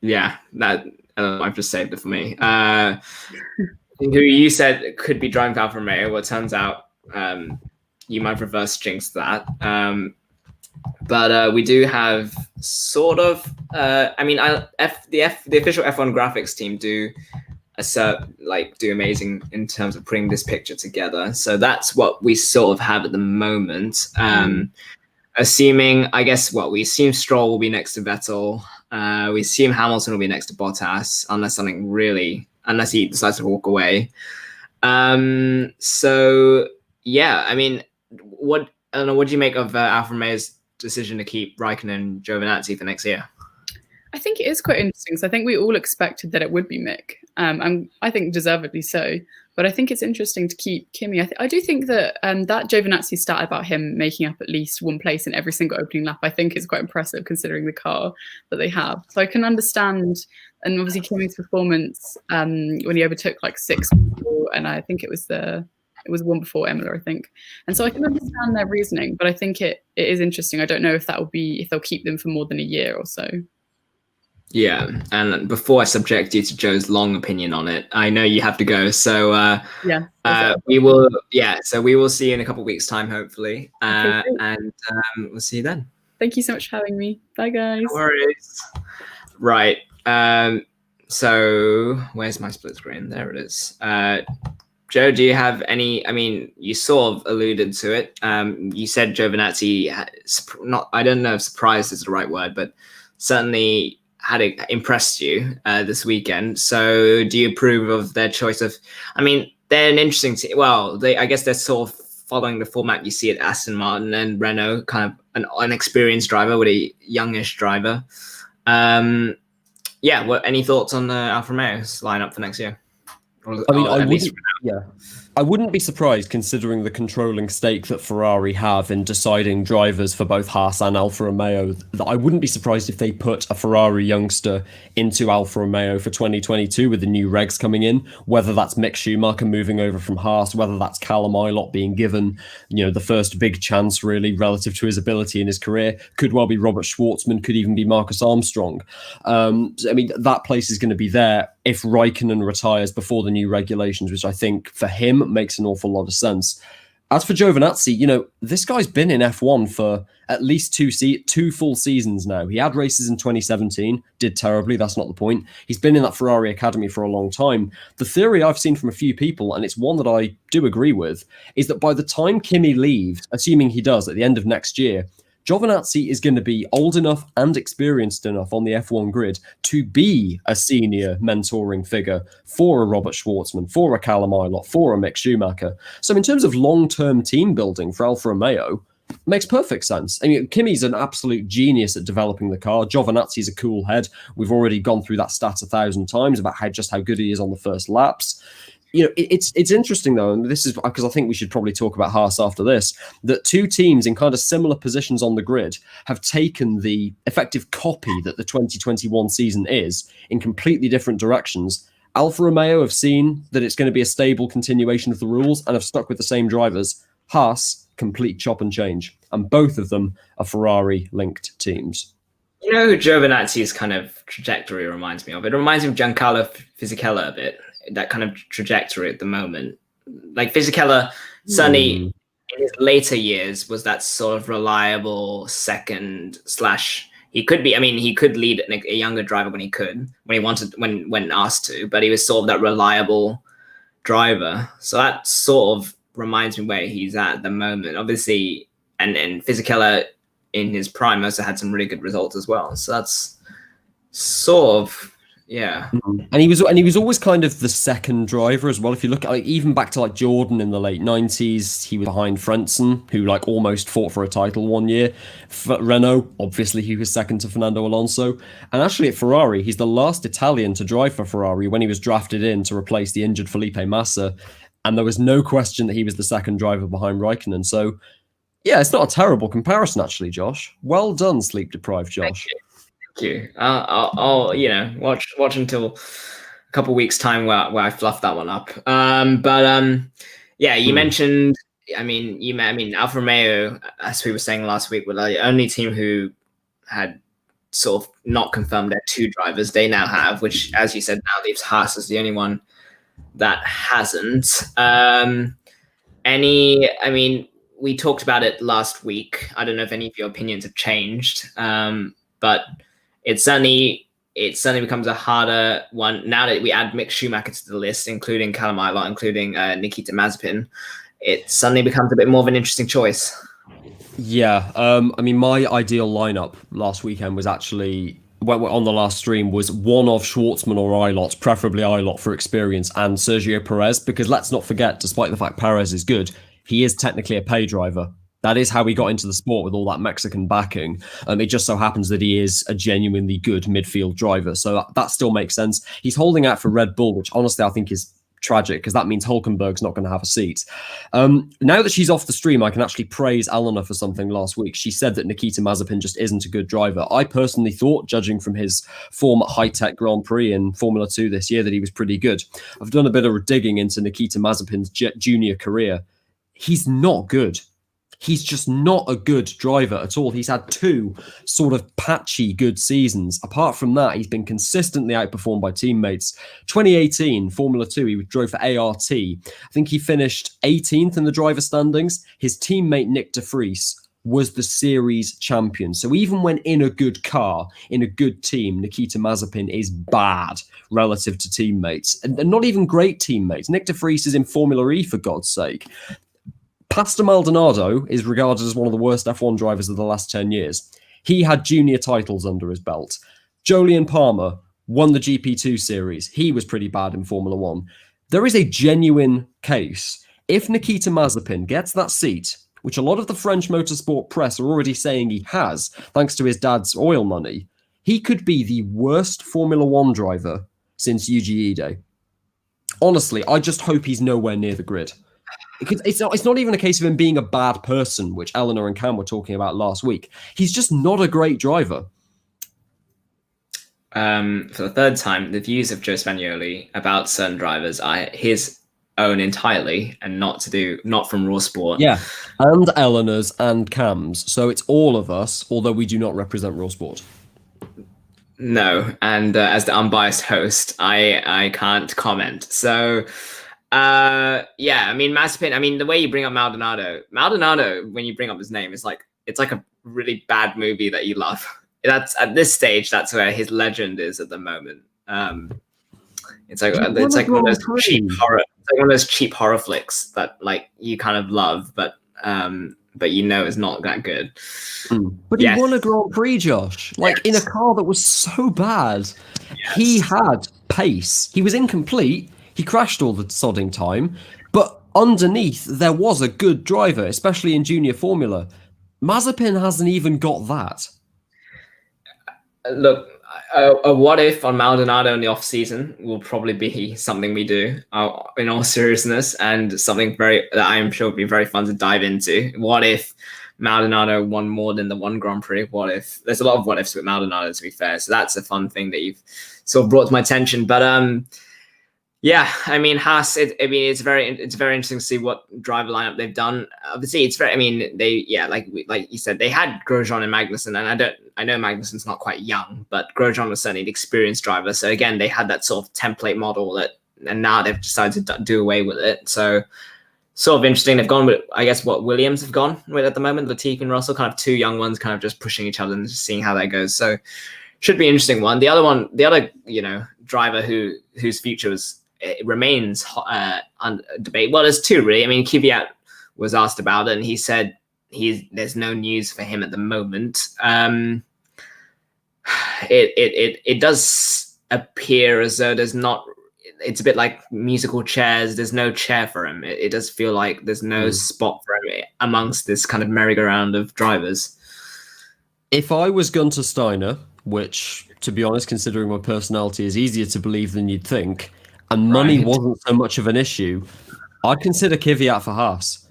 Yeah, that I've just saved it for me. Who you said could be driving Alfa Romeo. Well, it turns out you might reverse jinx that. But we do have sort of. The official F1 graphics team do amazing in terms of putting this picture together. So that's what we sort of have at the moment. Assuming, I guess, we assume Stroll will be next to Vettel. We assume Hamilton will be next to Bottas, unless he decides to walk away. So yeah, I mean, what do you make of Alfa Romeo's decision to keep Raikkonen and Giovinazzi for next year? I think it is quite interesting. So I think we all expected that it would be Mick, and I think deservedly so. But I think it's interesting to keep Kimi. I do think that that Giovinazzi stat about him making up at least one place in every single opening lap, I think is quite impressive considering the car that they have. So I can understand, and obviously Kimi's performance when he overtook like 6 people, and I think it was one before Imola, I think. And so I can understand their reasoning, but I think it is interesting. I don't know if they'll keep them for more than a year or so. Yeah, and before I subject you to Joe's long opinion on it, I know you have to go, so we will. Yeah, so we will see you in a couple of weeks' time, hopefully, and we'll see you then. Thank you so much for having me. Bye, guys. No worries. Right. So where's my split screen? There it is. Joe, do you have any? I mean, you sort of alluded to it. You said Giovinazzi, I don't know if surprised is the right word, but certainly had impressed you this weekend. So do you approve of their choice of, I mean, they're an interesting team. Well, I guess they're sort of following the format you see at Aston Martin and Renault, kind of an unexperienced driver with a youngish driver. Any thoughts on Alfa Romeo's lineup for next year? I wouldn't be surprised considering the controlling stake that Ferrari have in deciding drivers for both Haas and Alfa Romeo. I wouldn't be surprised if they put a Ferrari youngster into Alfa Romeo for 2022 with the new regs coming in, whether that's Mick Schumacher moving over from Haas, whether that's Callum Ilott being given, the first big chance really relative to his ability in his career. Could well be Robert Schwartzman, could even be Marcus Armstrong. That place is going to be there if Raikkonen retires before the new regulations, which I think for him makes an awful lot of sense. As for Giovinazzi, this guy's been in F1 for at least two full seasons now. He had races in 2017, did terribly, that's not the point. He's been in that Ferrari Academy for a long time. The theory I've seen from a few people, and it's one that I do agree with, is that by the time Kimi leaves, assuming he does at the end of next year, Giovinazzi is going to be old enough and experienced enough on the F1 grid to be a senior mentoring figure for a Robert Schwartzman, for a Callum Ilott, for a Mick Schumacher. So in terms of long-term team building for Alfa Romeo, makes perfect sense. I mean, Kimi's an absolute genius at developing the car. Giovinazzi's a cool head. We've already gone through that stat 1,000 times about how good he is on the first laps. It's interesting though, and this is because I think we should probably talk about Haas after this, that two teams in kind of similar positions on the grid have taken the effective copy that the 2021 season is in completely different directions. Alfa Romeo have seen that it's going to be a stable continuation of the rules and have stuck with the same drivers. Haas, complete chop and change. And both of them are Ferrari-linked teams. You know who Giovinazzi's kind of trajectory reminds me of? It reminds me of Giancarlo Fisichella a bit. That kind of trajectory at the moment. Like Fisichella, certainly in his later years, was that sort of reliable second / he could lead a younger driver when asked to, but he was sort of that reliable driver. So that sort of reminds me where he's at the moment. Obviously, and Fisichella in his prime also had some really good results as well. So that's sort of. Yeah, and he was always kind of the second driver as well. If you look at even back to Jordan in the late 90s, he was behind Frentzen, who almost fought for a title one year. For Renault, obviously, he was second to Fernando Alonso, and actually at Ferrari, he's the last Italian to drive for Ferrari when he was drafted in to replace the injured Felipe Massa, and there was no question that he was the second driver behind Raikkonen. So, yeah, it's not a terrible comparison actually, Josh. Well done, sleep deprived Josh. Thank you. I'll watch until a couple of weeks time where I fluff that one up. You mentioned. Alfa Romeo, as we were saying last week, were the only team who had sort of not confirmed their two drivers. They now have, which, as you said, now leaves Haas as the only one that hasn't. We talked about it last week. I don't know if any of your opinions have changed. but it certainly becomes a harder one now that we add Mick Schumacher to the list, including Callum Ilott, including Nikita Mazepin. It suddenly becomes a bit more of an interesting choice. Yeah, I mean, my ideal lineup last weekend was actually, on the last stream, was one of Schwartzman or Ilott, preferably Ilott for experience, and Sergio Perez, because let's not forget, despite the fact Perez is good, he is technically a pay driver. That is how he got into the sport with all that Mexican backing. It just so happens that he is a genuinely good midfield driver, so that still makes sense. He's holding out for Red Bull, which honestly I think is tragic, because that means Hulkenberg's not going to have a seat. Now that she's off the stream, I can actually praise Eleanor for something last week. She said that Nikita Mazepin just isn't a good driver. I personally thought, judging from his form at high-tech Grand Prix in Formula 2 this year, that he was pretty good. I've done a bit of digging into Nikita Mazepin's junior career. He's not good. He's just not a good driver at all. He's had 2 sort of patchy good seasons. Apart from that, he's been consistently outperformed by teammates. 2018, Formula 2, he drove for ART. I think he finished 18th in the driver standings. His teammate, Nick de Vries, was the series champion. So even when in a good car, in a good team, Nikita Mazepin is bad relative to teammates. And not even great teammates. Nick de Vries is in Formula E, for God's sake. Pastor Maldonado is regarded as one of the worst F1 drivers of the last 10 years. He had junior titles under his belt. Jolyon Palmer won the GP2 series. He was pretty bad in Formula 1. There is a genuine case. If Nikita Mazepin gets that seat, which a lot of the French motorsport press are already saying he has, thanks to his dad's oil money, he could be the worst Formula 1 driver since UGE day. Honestly, I just hope he's nowhere near the grid. It's not even a case of him being a bad person, which Eleanor and Cam were talking about last week. He's just not a great driver. For the third time, the views of Joe Spagnoli about certain drivers are his own entirely, and not from Raw Sport. Yeah, and Eleanor's and Cam's. So it's all of us, although we do not represent Raw Sport. No, and as the unbiased host, I can't comment. So. Yeah, I mean, Mazepin, I mean, the way you bring up Maldonado, when you bring up his name, it's like a really bad movie that you love. That's at this stage, that's where his legend is at the moment. It's like one of those cheap horror flicks that like you kind of love, but you know it's not that good. But he won a Grand Prix, Josh, in a car that was so bad. Yes. He had pace. He was incomplete. He crashed all the sodding time, but underneath there was a good driver, especially in junior formula. Mazepin hasn't even got that. Look, a what if on Maldonado in the off season will probably be something we do in all seriousness, and something that I am sure would be very fun to dive into. What if Maldonado won more than the one Grand Prix? What if? There's a lot of what ifs with Maldonado, to be fair. So that's a fun thing that you've sort of brought to my attention. But yeah, I mean, Haas. It's very interesting to see what driver lineup they've done. Obviously, it's very. I mean, like you said, they had Grosjean and Magnussen, and I know Magnussen's not quite young, but Grosjean was certainly an experienced driver. So again, they had that sort of template model and now they've decided to do away with it. So sort of interesting. They've gone with, I guess, what Williams have gone with at the moment. Latifi and Russell, kind of two young ones, kind of just pushing each other and just seeing how that goes. So should be an interesting one. The other driver whose future remains on debate. Well, there's two really. I mean, Kvyat was asked about it, and he said there's no news for him at the moment. It does appear as though there's not. It's a bit like musical chairs. There's no chair for him. It does feel like there's no spot for him amongst this kind of merry-go-round of drivers. If I was Gunter Steiner, which, to be honest, considering my personality, is easier to believe than you'd think, and money wasn't so much of an issue, I'd consider Kvyat for Haas.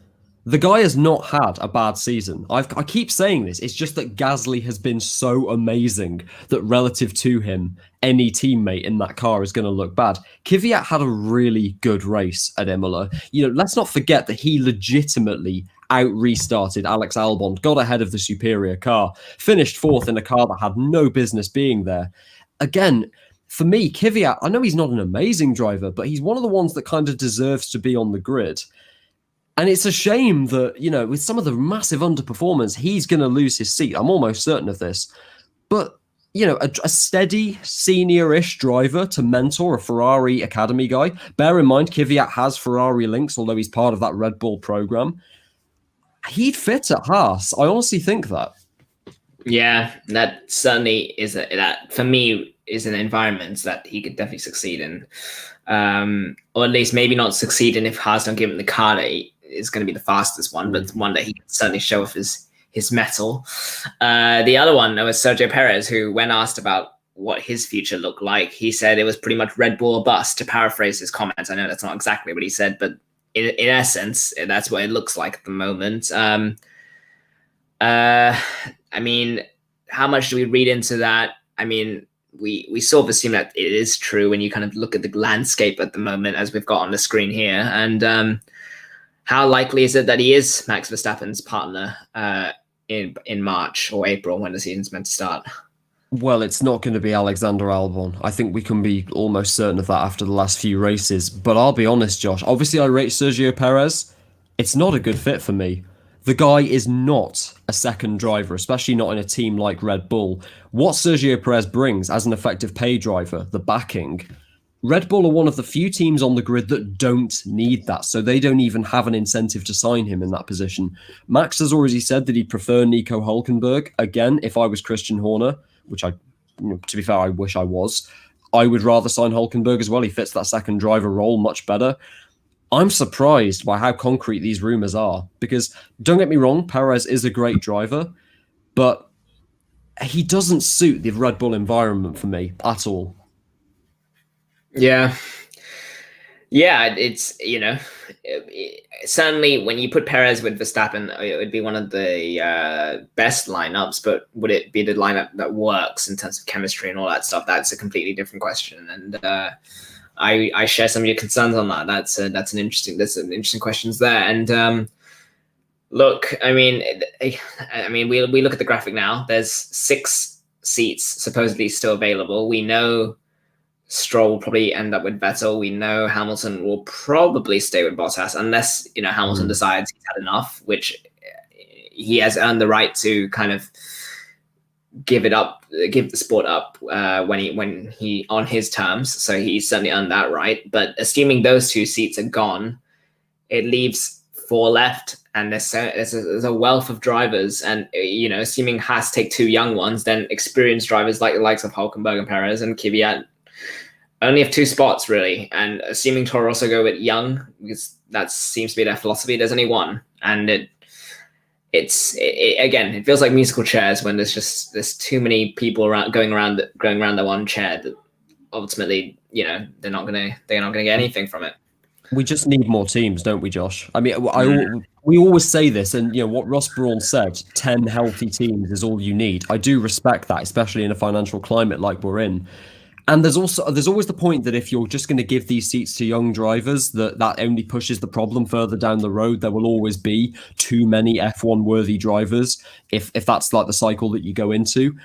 The guy has not had a bad season. I keep saying this. It's just that Gasly has been so amazing that relative to him, any teammate in that car is going to look bad. Kvyat had a really good race at Imola. Let's not forget that he legitimately out-restarted Alex Albon, got ahead of the superior car, finished fourth in a car that had no business being there. Again, for me, Kvyat, I know he's not an amazing driver, but he's one of the ones that kind of deserves to be on the grid. And it's a shame that, with some of the massive underperformance, he's going to lose his seat. I'm almost certain of this. But a steady senior-ish driver to mentor a Ferrari Academy guy. Bear in mind, Kvyat has Ferrari links, although he's part of that Red Bull program. He'd fit at Haas. I honestly think that. Yeah, that certainly is that for me is an environment that he could definitely succeed in, or at least maybe not succeed in if Haas don't give him the car that is going to be the fastest one, but one that he can certainly show off his mettle. The other one was Sergio Perez, who, when asked about what his future looked like, he said it was pretty much Red Bull or bust, to paraphrase his comments. I know that's not exactly what he said, but in essence, that's what it looks like at the moment. I mean, how much do we read into that? I mean, we sort of assume that it is true when you kind of look at the landscape at the moment, as we've got on the screen here. And how likely is it that he is Max Verstappen's partner in March or April when the season's meant to start? Well, it's not going to be Alexander Albon. I think we can be almost certain of that after the last few races. But I'll be honest, Josh. Obviously, I rate Sergio Perez. It's not a good fit for me. The guy is not a second driver, especially not in a team like Red Bull. What Sergio Perez brings as an effective pay driver, the backing, Red Bull are one of the few teams on the grid that don't need that, so they don't even have an incentive to sign him in that position. Max has already said that he'd prefer Nico Hülkenberg. Again, if I was Christian Horner, which to be fair, I wish I was, I would rather sign Hülkenberg as well. He fits that second driver role much better. I'm surprised by how concrete these rumours are, because don't get me wrong, Perez is a great driver, but he doesn't suit the Red Bull environment for me at all. Yeah. Yeah, it's, certainly when you put Perez with Verstappen, it would be one of the best lineups, but would it be the lineup that works in terms of chemistry and all that stuff? That's a completely different question. And I share some of your concerns on that. That's an interesting questions there. And look, I mean, we look at the graphic now. There's 6 seats supposedly still available. We know Stroll will probably end up with Vettel. We know Hamilton will probably stay with Bottas unless Hamilton decides he's had enough, which he has earned the right to kind of give the sport up when he on his terms. So he's certainly earned that right. But assuming those 2 seats are gone, it leaves 4 left, and there's a wealth of drivers. And assuming Haas take 2 young ones, then experienced drivers like the likes of Hülkenberg and Perez and Kvyat only have 2 spots really. And assuming Toro also go with young, because that seems to be their philosophy, there's only 1, and it feels like musical chairs when there's too many people going around the one chair that ultimately they're not gonna get anything from it. We just need more teams, don't we, Josh? I mean, we always say this, and what Ross Brawn said: 10 healthy teams is all you need. I do respect that, especially in a financial climate like we're in. And there's always the point that if you're just going to give these seats to young drivers, that only pushes the problem further down the road. There will always be too many F1 worthy drivers if that's like the cycle that you go into.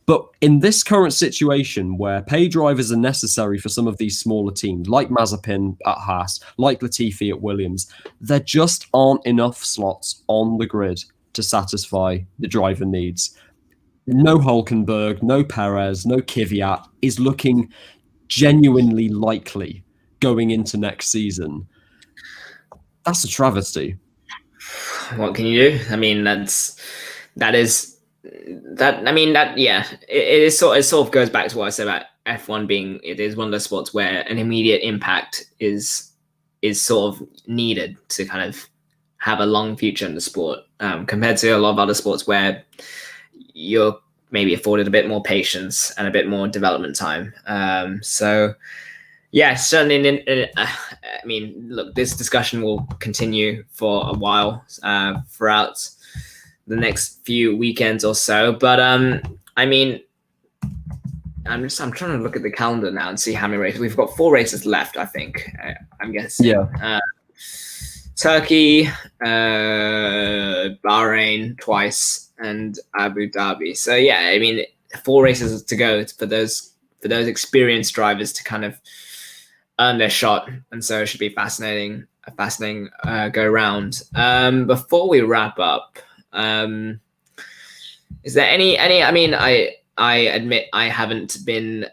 But in this current situation where pay drivers are necessary for some of these smaller teams, like Mazepin at Haas, like Latifi at Williams, there just aren't enough slots on the grid to satisfy the driver needs. No Hülkenberg, no Perez, no Kvyat is looking genuinely likely going into next season. That's a travesty. What can you do? I mean, it sort of goes back to what I said about F1 being, it is one of those sports where an immediate impact is sort of needed to kind of have a long future in the sport, compared to a lot of other sports where you're maybe afforded a bit more patience and a bit more development time. So yeah, certainly. I mean, look, this discussion will continue for a while throughout the next few weekends or so. But I mean, I'm trying to look at the calendar now and see how many races we've got. 4 races left, I think. I'm guessing. Yeah. Turkey, Bahrain twice, and Abu Dhabi. So yeah, I mean, 4 races to go for those experienced drivers to kind of earn their shot, and so it should be a fascinating go round. Before we wrap up, is there any? I mean, I admit I haven't been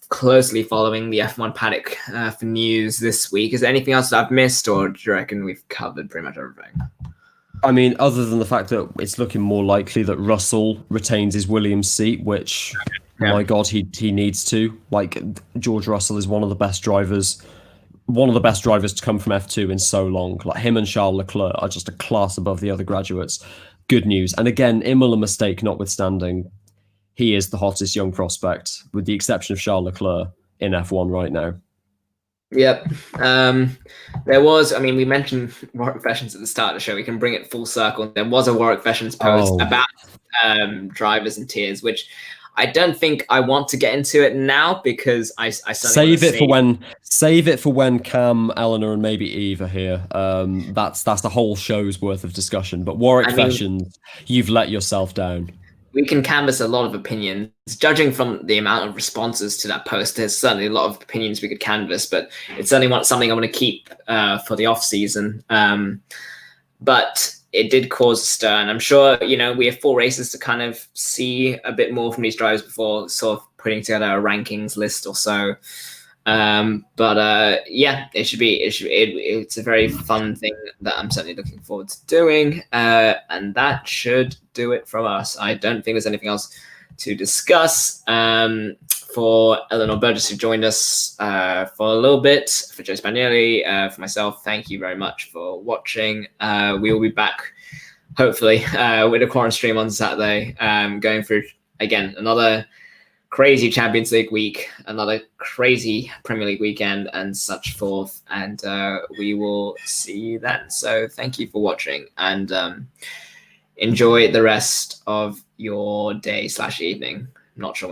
closely following the F1 paddock for news this week. Is there anything else that I've missed, or do you reckon we've covered pretty much everything? I mean, other than the fact that it's looking more likely that Russell retains his Williams seat, which, my God, he needs to. Like, George Russell is one of the best drivers to come from F2 in so long. Like, him and Charles Leclerc are just a class above the other graduates. Good news. And again, Imola mistake notwithstanding, he is the hottest young prospect, with the exception of Charles Leclerc in F1 right now. Yep. There was, I mean, we mentioned Warwick Feshins at the start of the show. We can bring it full circle. There was a Warwick Feshins post about drivers and tiers, which I don't think I want to get into it now because I save it for when Cam, Eleanor, and maybe Eve are here. That's the whole show's worth of discussion. But Warwick Feshins, you've let yourself down. We can canvass a lot of opinions. Judging from the amount of responses to that post, there's certainly a lot of opinions we could canvass, but it's certainly something I want to keep for the off season. But it did cause a stir, and I'm sure, we have 4 races to kind of see a bit more from these drivers before sort of putting together a rankings list or so. Yeah, it's a very fun thing that I'm certainly looking forward to doing. And that should do it from us. I don't think there's anything else to discuss. For Eleanor Burgess, who joined us for a little bit, for Joe Spagnoli, for myself, thank you very much for watching. We will be back, hopefully, with a quarantine stream on Saturday, going through, again, another crazy Champions League week, another crazy Premier League weekend, and such forth. And we will see you then. So thank you for watching, and enjoy the rest of your day/evening. Not sure when